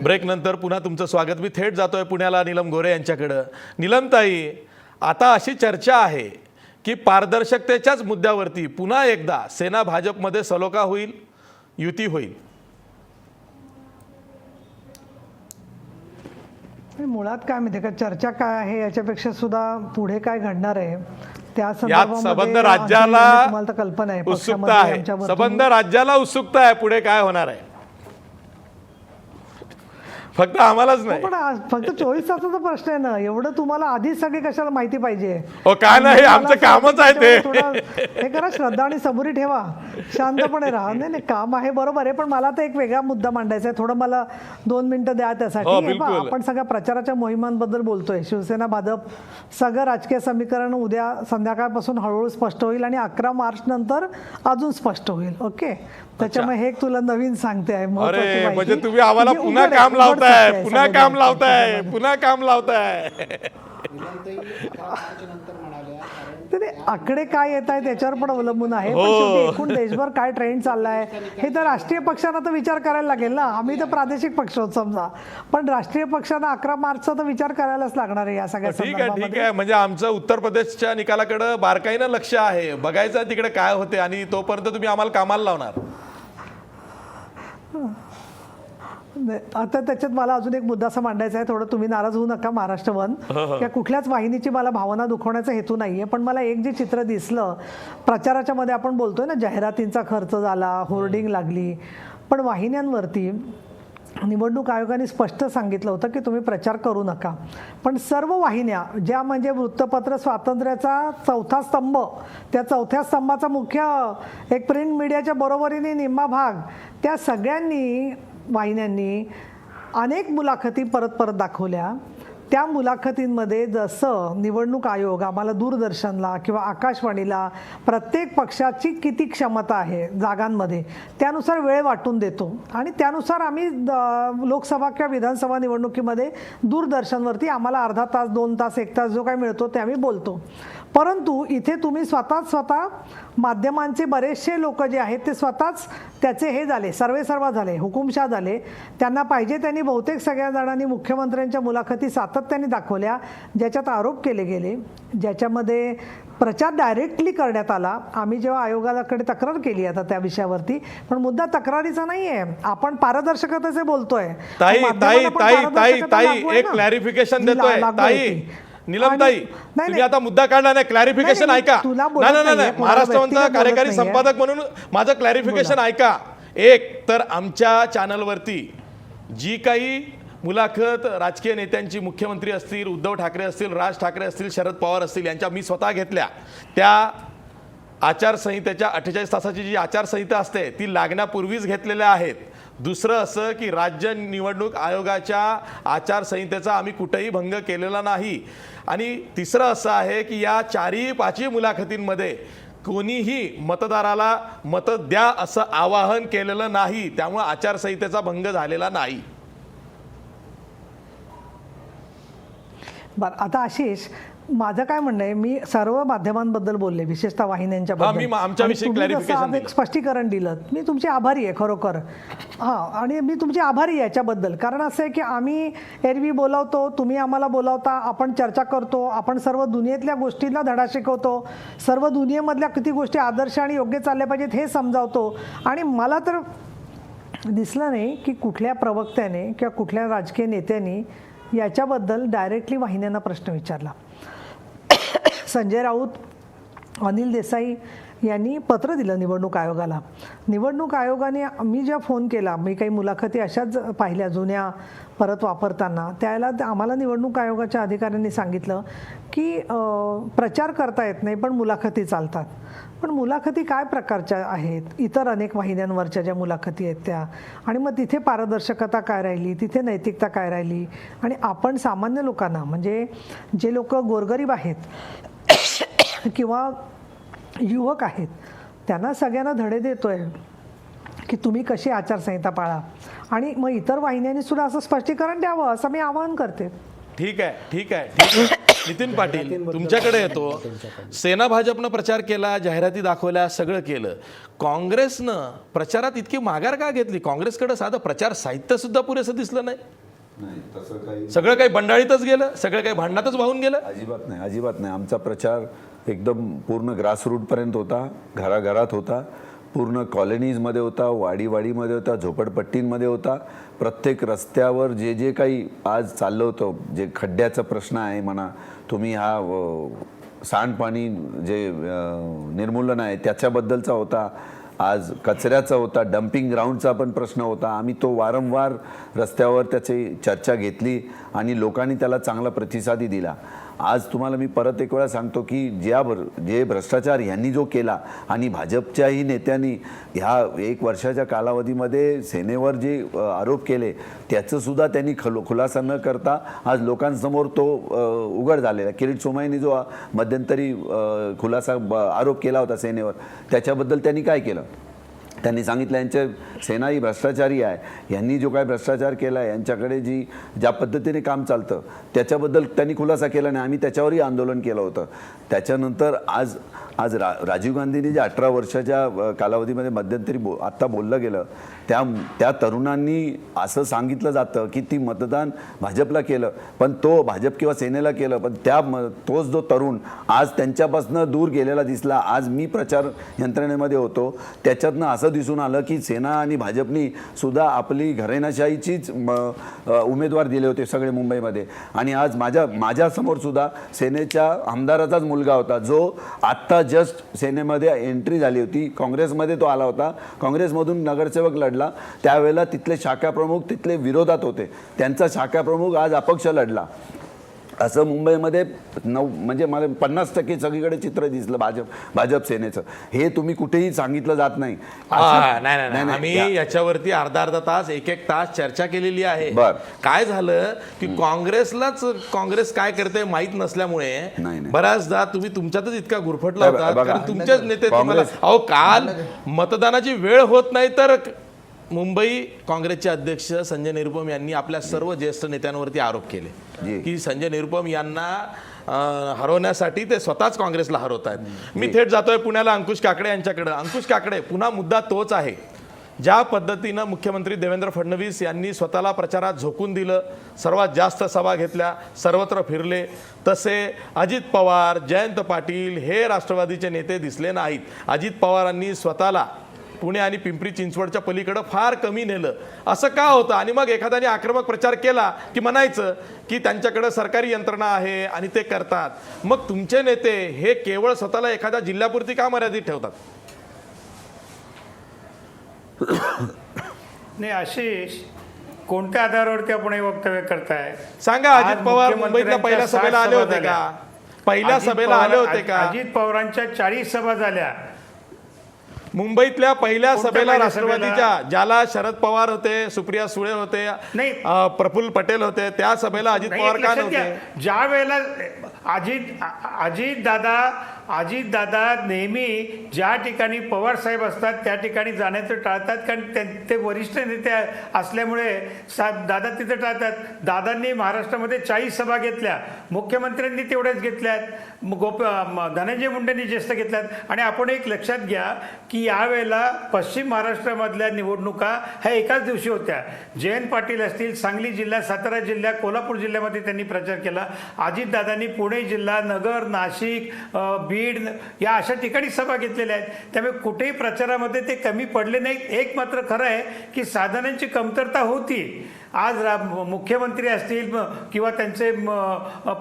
ब्रेक नंतर पुन्हा तुमचं स्वागत. मी थेट जातोय पुण्याला नीलम गोरे यांच्याकडं. नीलमताई, आता अशी चर्चा आहे की पारदर्शकतेच्याच मुद्द्यावरती पुन्हा एकदा सेना भाजपमध्ये सलोखा होईल, युती होईल. मुळात काय माहिती का, चर्चा काय आहे याच्यापेक्षा सुद्धा पुढे काय घडणार आहे त्या यात संदर्भामध्ये संबंध तुम्हाला राज्याला तर कल्पना आहे, उत्सुकता पक्षामध्ये आहे. आमच्या वरतून- संबंध राज्याला उत्सुकता आहे, पुढे काय होणार आहे. फक्त आम्हालाच नाही. पण फक्त 24 तासाचा प्रश्न आहे ना, एवढं तुम्हाला आधीच सगळी कशाला माहिती पाहिजे. हो, काय नाही, आमचं कामच आहे ते. थोडं हे करा, श्रद्धा आणि सबुरी ठेवा, शांतपणे राहा. नाही नाही, काम आहे बरोबर आहे, पण मला तर एक वेगळा मुद्दा मांडायचा आहे. थोडं मला 2 मिनिटं द्या त्यासाठी. हो, हे पहा, बिलकुल. आपण सगळ्या प्रचाराच्या मोहिमांबद्दल बोलतोय. शिवसेना भाजप सगळं राजकीय समीकरण उद्या संध्याकाळपासून हळूहळू स्पष्ट होईल आणि 11 मार्च नंतर अजून स्पष्ट होईल. ओके, त्याच्यामुळे हे एक तुला नवीन सांगते आहे, महत्त्वाची अरे माहिती. म्हणजे तुम्ही आम्हाला म्हणजे पुन्हा उघड आहे, काम उघड सत्य लावताय, आहे पुन्हा सगळं काम जे लावताय, त्याच्यामध्ये. पुन्हा काम लावताय. तर ते आकडे काय येत आहेत त्याच्यावर पण अवलंबून आहे. पण हो. शेवटी एकूण देशभर काय ट्रेंड चाललाय हे तर राष्ट्रीय पक्षांना तर विचार करायला लागेल ना. आम्ही तर प्रादेशिक पक्ष आहोत समजा, पण राष्ट्रीय पक्षांना 11 मार्चचा तर विचार करायलाच लागणार आहे या सगळ्या ठीक आहे, ठीक संदर्भामध्ये. आहे. म्हणजे आमचं उत्तर प्रदेशच्या निकालाकडे बारकाईनं लक्ष आहे, बघायचं तिकडे काय होते आणि तोपर्यंत तुम्ही आम्हाला कामाला लावणार. आता त्याच्यात मला अजून एक मुद्दा असा मांडायचा आहे, थोडं तुम्ही नाराज होऊ नका महाराष्ट्र वन, या कुठल्याच वाहिनीची मला भावना दुखवण्याचा हेतू नाहीये. पण मला एक जे चित्र दिसलं प्रचाराच्या मध्ये, आपण बोलतोय ना जाहिरातींचा खर्च झाला, होर्डिंग लागली, पण वाहिन्यांवरती निवडणूक आयोगाने स्पष्ट सांगितलं होतं की तुम्ही प्रचार करू नका. पण सर्व वाहिन्या ज्या म्हणजे वृत्तपत्र स्वातंत्र्याचा 4था स्तंभ, त्या 4थ्या स्तंभाचा मुख्य एक प्रिंट मीडियाच्या बरोबरीने निम्मा भाग, त्या सगळ्यांनी वाहिन्यांनी अनेक मुलाखती परत परत दाखवल्या. त्या मुलाखतींमध्ये जसं निवडणूक आयोग आम्हाला दूरदर्शनला किंवा आकाशवाणीला प्रत्येक पक्षाची किती क्षमता आहे जागांमध्ये त्यानुसार वेळ वाटून देतो आणि त्यानुसार आम्ही लोकसभा किंवा विधानसभा निवडणुकीमध्ये दूरदर्शनवरती आम्हाला अर्धा तास, 2 तास, 1 तास जो काही मिळतो ते आम्ही बोलतो. परंतु इथे तुम्ही स्वतः माध्यमांचे बरेचसे लोक जे आहेत ते स्वतःच त्याचे हे झाले, सर्वेसर्वा झाले, हुकुमशाह झाले. त्यांना पाहिजे त्यांनी बहुतेक सगळ्या जणांनी मुख्यमंत्र्यांच्या मुलाखती सातत्याने दाखवल्या, ज्याच्यात आरोप केले गेले, ज्याच्यामध्ये प्रचार डायरेक्टली करण्यात आला. आम्ही जेव्हा आयोगाकडे तक्रार केली आता त्या विषयावरती, पण मुद्दा तक्रारीचा नाहीये, आपण पारदर्शकतेचे बोलतोय. ताई ताई माध्यमाला पण ताई ताई पारदर्शकता ताई लागू आहे एक ना. क्लॅरिफिकेशन देतोय. लागू ताई आहे ती. नीलमताई, आणि- तुम्ही आता मुद्दा काढला नाही, क्लॅरिफिकेशन नाही, ऐका. तुला बोलत नाही नाही नाहीये, नाही, कोणाला महाराष्ट्राचा व्यक्तिगत कार्यकारी बोलत नाहीये. संपादक म्हणून माझं क्लॅरिफिकेशन ऐका. एक तर आमच्या चॅनलवरती जी काही मुलाखत राजकीय नेत्यांची, मुख्यमंत्री असतील, उद्धव ठाकरे असतील, राज ठाकरे असतील, शरद पवार असतील, यांच्या मी स्वतः घेतल्या, त्या आचारसंहितेच्या 48 तासाची जी आचारसंहिता असते ती लागण्यापूर्वीच घेतलेल्या आहेत. दुसरं असं की राज्य निवडणूक आयोगाच्या आचारसंहितेचा आम्ही कुठेही भंग केलेला नाही. आणि तिसरं असं आहे की या 4-5 मुलाखतींमध्ये कोणीही मतदाराला मत द्या असं आवाहन केलेलं नाही, त्यामुळे आचारसंहितेचा भंग झालेला नाही. बरं, आता आशिष, माझं काय म्हणणं आहे, मी सर्व माध्यमांबद्दल बोलले, विशेषतः वाहिन्यांच्या हा, बद्दल. मी आमच्याविषयी आणि तुम्ही जसं clarification आज एक स्पष्टीकरण दिलं, मी तुमची आभारी आहे खरोखर. हां, आणि मी तुमची आभारी आहे याच्याबद्दल. कारण असं आहे की आम्ही एरवी बोलावतो, तुम्ही आम्हाला बोलावता, आपण चर्चा करतो, आपण सर्व दुनियेतल्या गोष्टींना धडा शिकवतो, सर्व दुनियेमधल्या किती गोष्टी आदर्श आणि योग्य चालल्या पाहिजेत हे समजावतो. आणि मला तर दिसलं नाही की कुठल्या प्रवक्त्याने किंवा कुठल्या राजकीय नेत्याने याच्याबद्दल डायरेक्टली वाहिन्यांना प्रश्न विचारला. संजय राऊत, अनिल देसाई यांनी पत्र दिलं निवडणूक आयोगाला. निवडणूक आयोगाने मी जेव्हा फोन केला, मी काही मुलाखती अशाच पाहिल्या जुन्या परत वापरताना, त्याला आम्हाला निवडणूक आयोगाच्या अधिकाऱ्यांनी सांगितलं की प्रचार करता येत नाही पण मुलाखती चालतात. पण मुलाखती काय प्रकारच्या आहेत, इतर अनेक वाहिन्यांवरच्या ज्या मुलाखती आहेत त्या, आणि मग तिथे पारदर्शकता काय राहिली, तिथे नैतिकता काय राहिली, आणि आपण सामान्य लोकांना म्हणजे जे लोक गोरगरीब आहेत किंवा युवक आहेत त्यांना सगळ्यांना धडे देतोय की तुम्ही कशी आचारसंहिता पाळा, आणि मग इतर वाहिन्यांनी सुद्धा असं स्पष्टीकरण द्यावं असं मी आवाहन करते. ठीक आहे. नितीन पाटील, तुमच्याकडे येतो. सेना भाजपनं प्रचार केला, जाहिराती दाखवल्या, सगळं केलं. काँग्रेसनं प्रचारात इतकी माघार का घेतली? काँग्रेसकडे साधं प्रचार साहित्य सुद्धा पुरेसं दिसलं नाही. नाही तसं काही सगळं काही बंडाळीतच गेलं, सगळं काही भांडणातच वाहून गेलं. अजिबात नाही. आमचा प्रचार एकदम पूर्ण ग्रासरूटपर्यंत होता, घराघरात होता, पूर्ण कॉलनीजमध्ये होता, वाडीमध्ये होता, झोपडपट्टींमध्ये होता. प्रत्येक रस्त्यावर जे जे काही आज चाललं होतं, जे खड्ड्याचा प्रश्न आहे म्हणा, तुम्ही हा सांडपाणी जे निर्मूलन आहे त्याच्याबद्दलचा होता, आज कचऱ्याचा होता, डम्पिंग ग्राउंडचा पण प्रश्न होता. आम्ही तो वारंवार रस्त्यावर त्याची चर्चा घेतली आणि लोकांनी त्याला चांगला प्रतिसादही दिला. आज तुम्हाला मी परत एक वेळा सांगतो की जे भ्रष्टाचार यांनी जो केला आणि भाजपच्याही नेत्यांनी ह्या 1 वर्षाच्या कालावधीमध्ये सेनेवर जे आरोप केले त्याचंसुद्धा त्यांनी खुलासा न करता आज लोकांसमोर तो उघड झालेला. किरीट सोमय्यांनी जो मध्यंतरी खुलासा आरोप केला होता सेनेवर, त्याच्याबद्दल त्यांनी काय केलं? त्यांनी सांगितलं यांच्या सेना ही भ्रष्टाचारी आहे, यांनी जो काय भ्रष्टाचार केला आहे, यांच्याकडे ज्या पद्धतीने काम चालतं त्याच्याबद्दल त्यांनी खुलासा केला नाही. आम्ही त्याच्यावरही आंदोलन केलं होतं. त्याच्यानंतर आज राजीव गांधींनी जे 18 वर्षाच्या कालावधीमध्ये मध्यंतरी आत्ता बोललं गेलं, त्या तरुणांनी असं सांगितलं जातं की ती मतदान भाजपला केलं, पण तो भाजप किंवा सेनेला केलं, पण तोच जो तरुण आज त्यांच्यापासून दूर गेलेला दिसला. आज मी प्रचार यंत्रणेमध्ये होतो, त्याच्यातनं असं दिसून आलं की सेना आणि भाजपनी सुद्धा आपली घराणेशाहीचीच उमेदवार दिले होते सगळे मुंबईमध्ये. आणि आज माझ्यासमोर सुद्धा सेनेच्या आमदाराचाच मुलगा होता जो आत्ता जस्ट सेनेमध्ये एंट्री झाली होती. काँग्रेसमध्ये तो आला होता, काँग्रेसमधून नगरसेवक लढला. त्यावेळेला तिथले शाखा प्रमुख तिथले विरोधात होते, त्यांचा शाखा प्रमुख आज अपक्ष लढला. असं मुंबईमध्ये म्हणजे मला 50% सगळीकडे चित्र दिसलं भाजप सेनेचं. हे तुम्ही कुठेही सांगितलं जात नाही. नाही, आम्ही याच्यावरती अर्धा तास 1 तास चर्चा केलेली आहे. काय झालं की काँग्रेस काय करते माहित नसल्यामुळे बऱ्याचदा तुम्ही तुमच्यातच इतका गुरफटला होता, कारण तुमचेच नेते तुम्हाला काल मतदानाची वेळ होत नाही तर मुंबई काँग्रेसचे अध्यक्ष संजय निरुपम यांनी आपल्या सर्व ज्येष्ठ नेत्यांवरती आरोप केले की संजय निरुपम यांना हरवण्यासाठी ते स्वतःच काँग्रेसला हरवत आहेत. मी थेट जातोय पुण्याला अंकुश काकडे यांच्याकडे. अंकुश काकडे, पुन्हा मुद्दा तोच आहे. ज्या पद्धतीनं मुख्यमंत्री देवेंद्र फडणवीस यांनी स्वतःला प्रचारात झोकून दिलं, सर्वात जास्त सभा घेतल्या, सर्वत्र फिरले, तसे अजित पवार, जयंत पाटील हे राष्ट्रवादीचे नेते दिसले नाहीत. अजित पवारांनी स्वतःला पुणे आणि पिंपरी चिंचवडच्या पलीकडं फार कमी नेलं. असं का होतं? आणि मग एखाद्याने आक्रमक प्रचार केला की म्हणायचं की त्यांच्याकडं सरकारी यंत्रणा आहे आणि ते करतात. मग तुमचे नेते हे केवळ स्वतःला एखाद्या जिल्ह्यापुरती का मर्यादित ठेवतात? नाही, आशिष, कोणत्या आधारावरती आपण हे वक्तव्य करताय? सांगा. अजित पवार मुंबईतल्या पहिल्या सभेला आले होते का? पहिल्या सभेला आले होते का? अजित पवारांच्या 40 सभा झाल्या मुंबईतल्या पहिल्या सभेला राष्ट्रवादीच्या, ज्याला शरद पवार होते, सुप्रिया सुळे होते, नाही, प्रफुल्ल पटेल होते, त्या सभेला अजित पवार का नव्हते? ज्या वेळेला अजितदादा नेहमी ज्या ठिकाणी पवार साहेब असतात त्या ठिकाणी जाण्याचं टाळतात, कारण ते वरिष्ठ नेते असल्यामुळे दादा तिथे टाळतात. दादांनी महाराष्ट्रामध्ये 40 सभा घेतल्या, मुख्यमंत्र्यांनी तेवढ्याच घेतल्यात, धनंजय मुंडेंनी जास्त घेतल्यात. आणि आपण एक लक्षात घ्या की यावेळेला पश्चिम महाराष्ट्रामधल्या निवडणुका ह्या एकाच दिवशी होत्या. जयंत पाटील असतील, सांगली जिल्हा, सातारा जिल्हा, कोल्हापूर जिल्ह्यामध्ये त्यांनी प्रचार केला. अजितदादांनी पुणे जिल्हा, नगर, नाशिक, बीड बीड या अशा ठिकाणी सभा घेतलेल्या आहेत. त्यामुळे कुठेही प्रचारामध्ये ते कमी पडले नाहीत. एक मात्र खरं आहे की साधनांची कमतरता होती. आज मुख्यमंत्री असतील किंवा त्यांचे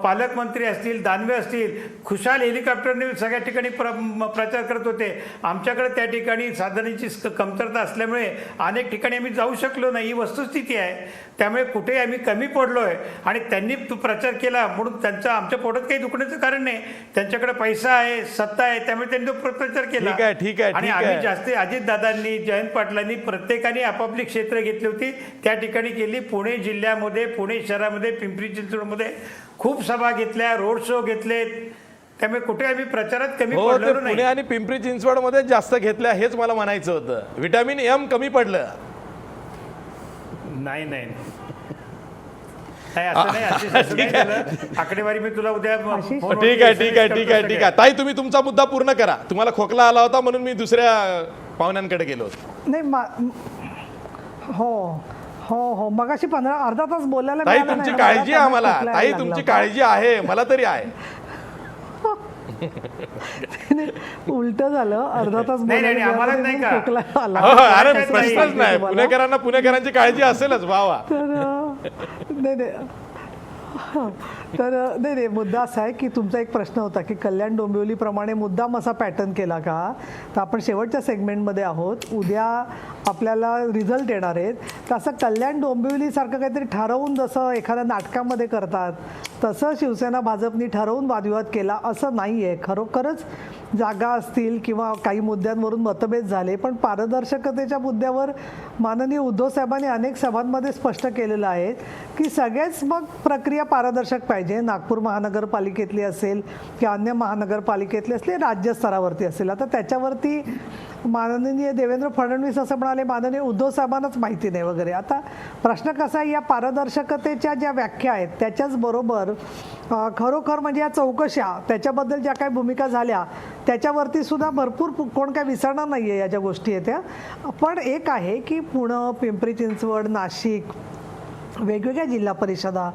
पालकमंत्री असतील, दानवे असतील, खुशाल हेलिकॉप्टरने सगळ्या ठिकाणी प्रचार करत होते. आमच्याकडे त्या ठिकाणी साधनांची कमतरता असल्यामुळे अनेक ठिकाणी आम्ही जाऊ शकलो नाही, ही वस्तुस्थिती आहे. त्यामुळे कुठेही आम्ही कमी पडलो आहे आणि त्यांनी प्रचार केला म्हणून त्यांचा आमच्या पोटात काही दुखण्याचं कारण नाही. त्यांच्याकडे पैसा आहे, सत्ता आहे, त्यामुळे त्यांनी तो प्रचार केला. ठीक आहे, ठीक आहे, आणि ठीक आम्ही आहे. जास्त अजितदादांनी, जयंत पाटलांनी प्रत्येकाने आपापली क्षेत्र घेतली होती, त्या ठिकाणी केली. पुणे जिल्ह्यामध्ये, पुणे शहरामध्ये, पिंपरी चिंचवडमध्ये खूप सभा घेतल्या, रोड शो घेतलेत. त्यामुळे कुठे आम्ही प्रचारात कमी हो, ते पडलो पुणे नाही. आणि पिंपरी चिंचवडमध्ये जास्त घेतल्या हेच मला म्हणायचं होतं. व्हिटॅमिन एम कमी पडलं. नाही नाही नाही, असं नाही, असं नाही झालं. आकडेवारी मी तुला उद्या आशिष? फोनवरती ठीक आहे, SMS ठीक आहे, करतो ठीक आहे, ठीक आहे. ताई, तुम्ही तुमचा मुद्दा पूर्ण करा. तुम्हाला खोकला आला होता म्हणून मी दुसऱ्या पाहुण्यांकडे गेलो होतो. नाही हो हो हो मगाशी अर्धा तास बोलायला ताई, मिळालं तुमची नाही. काळजी आहे मला आम्हाला. खोकला ताई, यायला तुमची लागला. काळजी आहे, मला तरी आहे. उलट झालं, अर्धा तास नाही, नाही, बोलायला आम्हाला मिळालं नाही म्हणून का? खोकला आला. हो, अरे काय प्रश्नच ताई, नाही. तुम्हाला? पुणेकरांना पुणेकरांची काळजी असेलच. वा वा. नाही नाही मुद्दा असा आहे की तुमचा एक प्रश्न होता की कल्याण डोंबिवलीप्रमाणे मुद्दाम असा पॅटर्न केला का. तर आपण शेवटच्या सेगमेंटमध्ये आहोत. उद्या आपल्याला रिझल्ट येणार आहेत. तर असं कल्याण डोंबिवलीसारखं काहीतरी ठरवून जसं एखाद्या नाटकामध्ये करतात तसं शिवसेना भाजपनी ठरवून वादविवाद केला असं नाही आहे. खरोखरच जागा असतील किंवा काही मुद्द्यांवरून मतभेद झाले, पण पारदर्शकतेच्या मुद्द्यावर माननीय उद्धव साहेबांनी अनेक सभांमध्ये स्पष्ट केलेलं आहे की सगळेच मग प्रक्रिया पारदर्शक पाहिजे. नागपूर महानगरपालिकेतली असेल किंवा अन्य महानगरपालिकेतली असले, राज्य स्तरावरती असेल. आता त्याच्यावरती माननीय देवेंद्र फडणवीस असं म्हणाले, माननीय उद्धव साहेबांनाच माहिती नाही वगैरे. आता प्रश्न कसा आहे, या पारदर्शकतेच्या ज्या व्याख्या आहेत त्याच्याच बरोबर खरोखर म्हणजे या चौकशा त्याच्याबद्दल ज्या काही भूमिका झाल्या त्याच्यावरती सुद्धा भरपूर कोण काय विसरणार नाही आहे या ज्या गोष्टी आहेत त्या. पण एक आहे की पुणे, पिंपरी चिंचवड, नाशिक, वेगवेगळ्या जिल्हा परिषदा,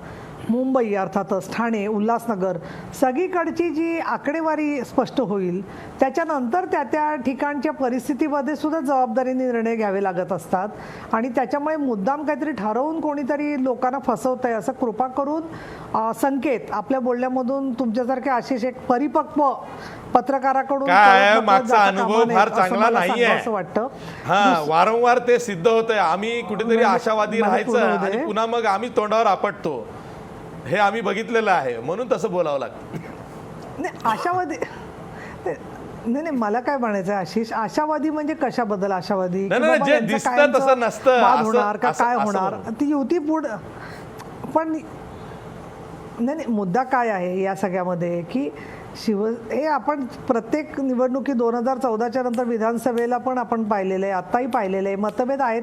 मुंबई अर्थातच, ठाणे, उल्हासनगर, सगळीकडची जी आकडेवारी स्पष्ट होईल त्याच्यानंतर त्या त्या ठिकाणच्या परिस्थितीमध्ये सुद्धा जबाबदारीने निर्णय घ्यावे लागत असतात. आणि त्याच्यामुळे मुद्दाम काहीतरी ठरवून कोणीतरी लोकांना फसवत आहे असं कृपा करून संकेत आपल्या बोलण्यामधून तुमच्यासारखे आशिष एक परिपक्व पत्रकाराकडून काय कळत मागचा जाता अनुभव कामा नये, फार असं चांगला मला नाहीये. सांगावं असं वाटतं. हा, वारंवार ते सिद्ध होतंय. आम्ही कुठेतरी आशावादी मला राहायचं पूर्ण होऊ दे. आणि पुन्हा मग आम्ही तोंडावर आपटतो. हे आम्ही बघितलेलं आहे, म्हणून तसं बोलावं लागतं. नाही आशावादी नाही मला काय म्हणायचं आहे आशिष, आशावादी म्हणजे कशाबद्दल आशावादी? नाही, की नाही, बाबा जे यांचं दिसतं कायमचं तसं नसतं. वाद असं- होणार का असं- काय असं होणार म्हणू. ती युती पुढं. पण नाही मुद्दा काय आहे या सगळ्यामध्ये की हे आपण प्रत्येक निवडणुकी 2014च्या नंतर विधानसभेला पण आपण पाहिलेलं आहे, आत्ताही पाहिलेलं आहे. मतभेद आहेत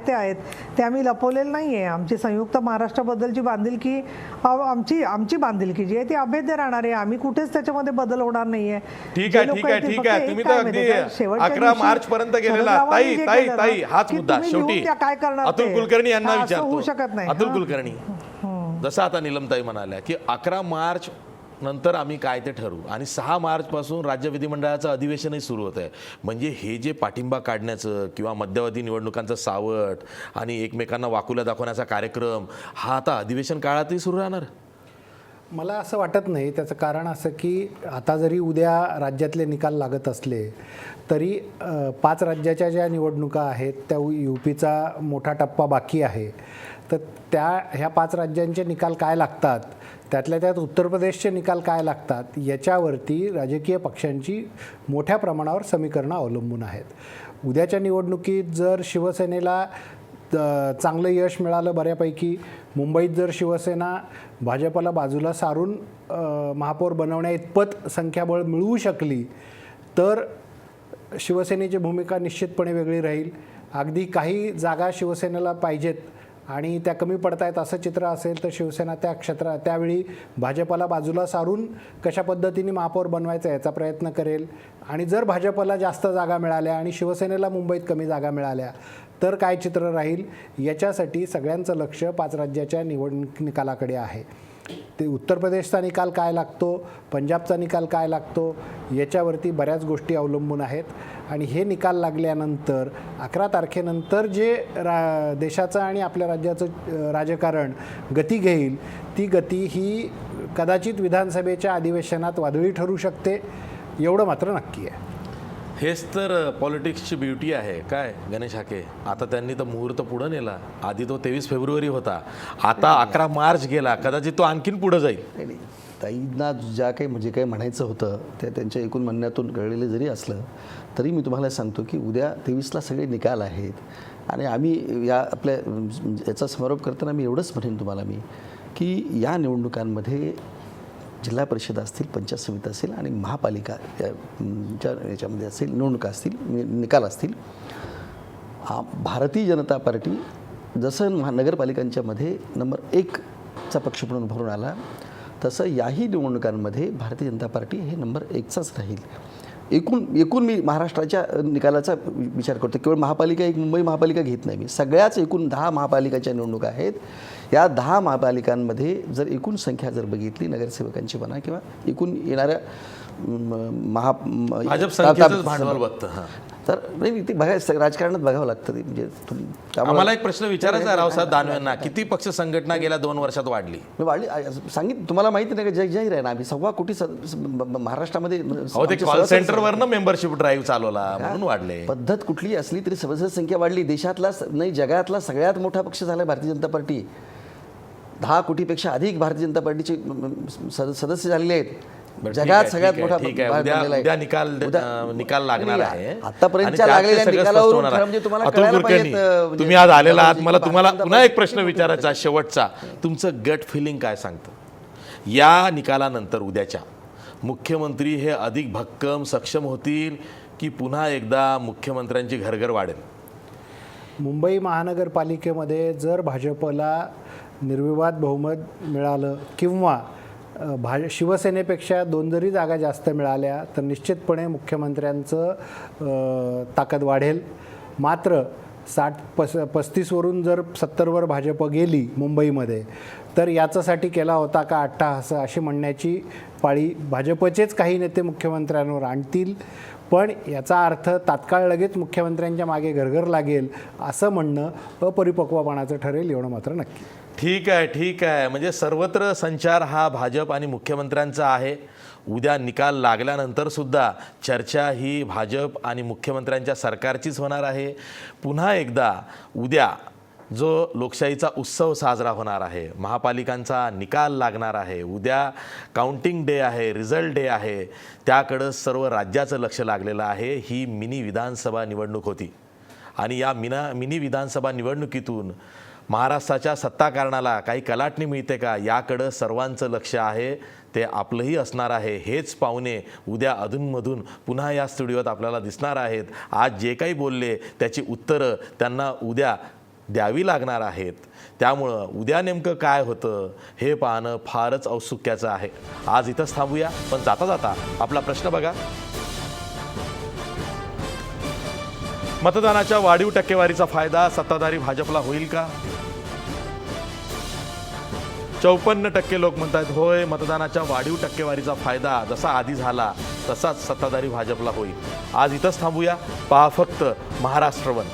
ते आम्ही लपवलेलं नाही आहे. आमची संयुक्त महाराष्ट्राबद्दलची बांधिलकी, आमची बांधिलकी जी आहे ती अभेद्य राहणार आहे. आम्ही कुठेच त्याच्यामध्ये बदल होणार नाहीये. ठीक जे आहे, लोकं ठीक आहे, येतील ठीक फक्त आहे. एक तुम्ही काय तर माहिती आहे अगदी का? शेवटच्या 11 दिवशी मार्च पर्यंत गेलेला. शरदरावांनी ताई जे ताई केलं ना, ताई हाच की मुद्दा तुम्ही शेवटी लिहून द्या काय करणार अतुल ते. कुलकर्णी यांना हा, असं होऊ विचारतो. शकत नाही. अतुल हा. कुलकर्णी, जसं आता नीलमताई म्हणाल्या की 11 मार्च नंतर आम्ही काय ते ठरवू आणि 6 मार्च पासून राज्य विधिमंडळाचं अधिवेशनही सुरू होत आहे. म्हणजे हे जे पाठिंबा काढण्याचं किंवा मध्यावधी निवडणुकांचं सावट आणि एकमेकांना वाकुल्या दाखवण्याचा कार्यक्रम हा आता अधिवेशन काळातही सुरू राहणार. मला असं वाटत नाही. त्याचं कारण असं की आता जरी उद्या राज्यातले निकाल लागत असले तरी 5 राज्याच्या ज्या निवडणुका आहेत त्या UPचा मोठा टप्पा बाकी आहे. तर ह्या 5 राज्यांचे निकाल काय लागतात, त्यातल्या त्यात उत्तर प्रदेशचे निकाल काय लागतात, याच्यावरती राजकीय पक्षांची मोठ्या प्रमाणावर समीकरणं अवलंबून आहेत. उद्याच्या निवडणुकीत जर शिवसेनेला चांगलं यश मिळालं बऱ्यापैकी, मुंबईत जर शिवसेना भाजपला बाजूला सारून महापौर बनवण्या इतपत संख्याबळ मिळवू शकली तर शिवसेनेची भूमिका निश्चितपणे वेगळी राहील. अगदी काही जागा शिवसेनेला पाहिजेत आणि त्या कमी पडतायत असं चित्र असेल तर शिवसेना त्यावेळी भाजपला बाजूला सारून कशा पद्धतीने महापौर बनवायचा याचा प्रयत्न करेल. आणि जर भाजपला जास्त जागा मिळाल्या आणि शिवसेनेला मुंबईत कमी जागा मिळाल्या तर काय चित्र राहील, याच्यासाठी सगळ्यांचं लक्ष 5 राज्याच्या निकालाकडे आहे. ते उत्तर प्रदेशचा निकाल काय लागतो, पंजाबचा निकाल काय लागतो, याच्यावरती बऱ्याच गोष्टी अवलंबून आहेत. आणि हे निकाल लागल्यानंतर 11 तारखेनंतर जे देशाचं आणि आपल्या राज्याचं राजकारण गती घेईल, ती गती ही कदाचित विधानसभेच्या अधिवेशनात वादळी ठरू शकते, एवढं मात्र नक्की आहे. हेच तर पॉलिटिक्सची ब्युटी आहे काय गणेश हाके. आता त्यांनी तर मुहूर्त पुढं नेला. आधी तो 23 फेब्रुवारी होता, आता 11 मार्च गेला, कदाचित तो आणखीन पुढं जाईल. नाही, ताईंना ज्या काही म्हणजे काही म्हणायचं होतं ते त्यांच्या एकूण म्हणण्यातून कळलेलं जरी असलं तरी मी तुम्हाला सांगतो की उद्या 23ला सगळे निकाल आहेत आणि आम्ही या आपल्या याचा समारोप करताना मी एवढंच म्हणेन तुम्हाला मी की या निवडणुकांमध्ये जिल्हा परिषद असतील, पंचायत समिती असेल आणि महापालिका याच्यामध्ये असेल, निवडणुका असतील, निकाल असतील, भारतीय जनता पार्टी जसं नगरपालिकांच्यामध्ये नंबर 1चा पक्ष म्हणून भरून आला तसं याही निवडणुकांमध्ये भारतीय जनता पार्टी हे नंबर 1चाच राहील. एकूण मी महाराष्ट्राच्या निकालाचा विचार करतो, केवळ महापालिका एक मुंबई महापालिका घेत नाही मी, सगळ्याच एकूण 10 महापालिकाच्या निवडणुका आहेत. या 10 महापालिकांमध्ये जर एकूण संख्या जर बघितली नगरसेवकांची म्हणा किंवा एकूण येणाऱ्या भाजप संख्येचंच भांडवल बघतं. हां, तर नाही ते बघायचं, राजकारणात बघावं लागतं ते. म्हणजे आम्हाला एक प्रश्न विचारायचा आहे रावसाहेब दानवेंना, किती पक्ष संघटना गेल्या 2 वर्षात वाढली? वाढली सांगितलं तुम्हाला माहिती नाही का, जाहीर आहे ना, आम्ही 1.25 कोटी महाराष्ट्रामध्ये अहो ते कॉल सेंटरवरनं मेंबरशिप ड्राईव्ह चालवला म्हणून वाढले. पद्धत कुठली असली तरी सदस्य संख्या वाढली. देशातला नाही जगातला सगळ्यात मोठा पक्ष झाला भारतीय जनता पार्टी. 10 कोटीपेक्षा अधिक भारतीय जनता पार्टीचे सदस्य झालेले आहेत. जगात सगळ्यात मोठा उद्या निकाल लागणार आहे. आतापर्यंतच्या लागलेल्या निकालावरून खरं म्हणजे तुम्हाला कळायला पाहिजे. तुम्ही आज आलेला आहात, मला तुम्हाला पुन्हा एक प्रश्न विचारायचा शेवटचा. तुमचं गट फिलिंग काय सांगतं? या निकालानंतर उद्याच्या मुख्यमंत्री हे अधिक भक्कम सक्षम होतील की पुन्हा एकदा मुख्यमंत्र्यांची घरघर वाढेल? मुंबई महानगरपालिकेमध्ये जर भाजपला निर्विवाद बहुमत मिळालं किंवा शिवसेनेपेक्षा 2 जरी जागा जास्त मिळाल्या तर निश्चितपणे मुख्यमंत्र्यांचं ताकद वाढेल. मात्र 35वरून जर 70वर भाजप गेली मुंबईमध्ये तर याच्यासाठी केला होता का अट्टाहास अशी म्हणण्याची पाळी भाजपचेच काही नेते मुख्यमंत्र्यांवर आणतील. पण याचा अर्थ तात्काळ लगेच मुख्यमंत्र्यांच्या मागे घरघर लागेल असं म्हणणं अपरिपक्वपणाचं ठरेल, एवढं मात्र नक्की. ठीक आहे. म्हणजे सर्वत्र संचार हा भाजप आणि मुख्यमंत्र्यांचा आहे. उद्या निकाल लागल्यानंतर सुद्धा चर्चा ही भाजप आणि मुख्यमंत्र्यांच्या सरकारचीच होणार आहे. पुन्हा एकदा उद्या जो लोकशाहीचा उत्सव साजरा होणार आहे, महापालिकांचा निकाल लागणार आहे, उद्या काउंटिंग डे आहे, रिझल्ट डे आहे, त्याकडं सर्व राज्याचं लक्ष लागलेलं आहे. ही मिनी विधानसभा निवडणूक होती आणि या मिनी विधानसभा निवडणुकीतून महाराष्ट्राच्या सत्ताकारणाला काही कलाटणी मिळते का याकडं सर्वांचं लक्ष आहे. ते आपलंही असणार आहे. हेच पाहुणे उद्या अधूनमधून पुन्हा या स्टुडिओत आपल्याला दिसणार आहेत. आज जे काही बोलले त्याची उत्तरं त्यांना उद्या द्यावी लागणार आहेत. त्यामुळं उद्या नेमकं काय होतं हे पाहणं फारच औत्सुक्याचं आहे. आज इथंच थांबूया, पण जाता जाता आपला प्रश्न बघा. मतदानाच्या वाढीव टक्केवारीचा फायदा सत्ताधारी भाजपला होईल का? 54% लोक म्हणतात होय, मतदानाच्या वाढीव टक्केवारीचा फायदा जसा आधी झाला तसाच सत्ताधारी भाजपला होईल. आज इथंच थांबूया. पहा फक्त महाराष्ट्र वन.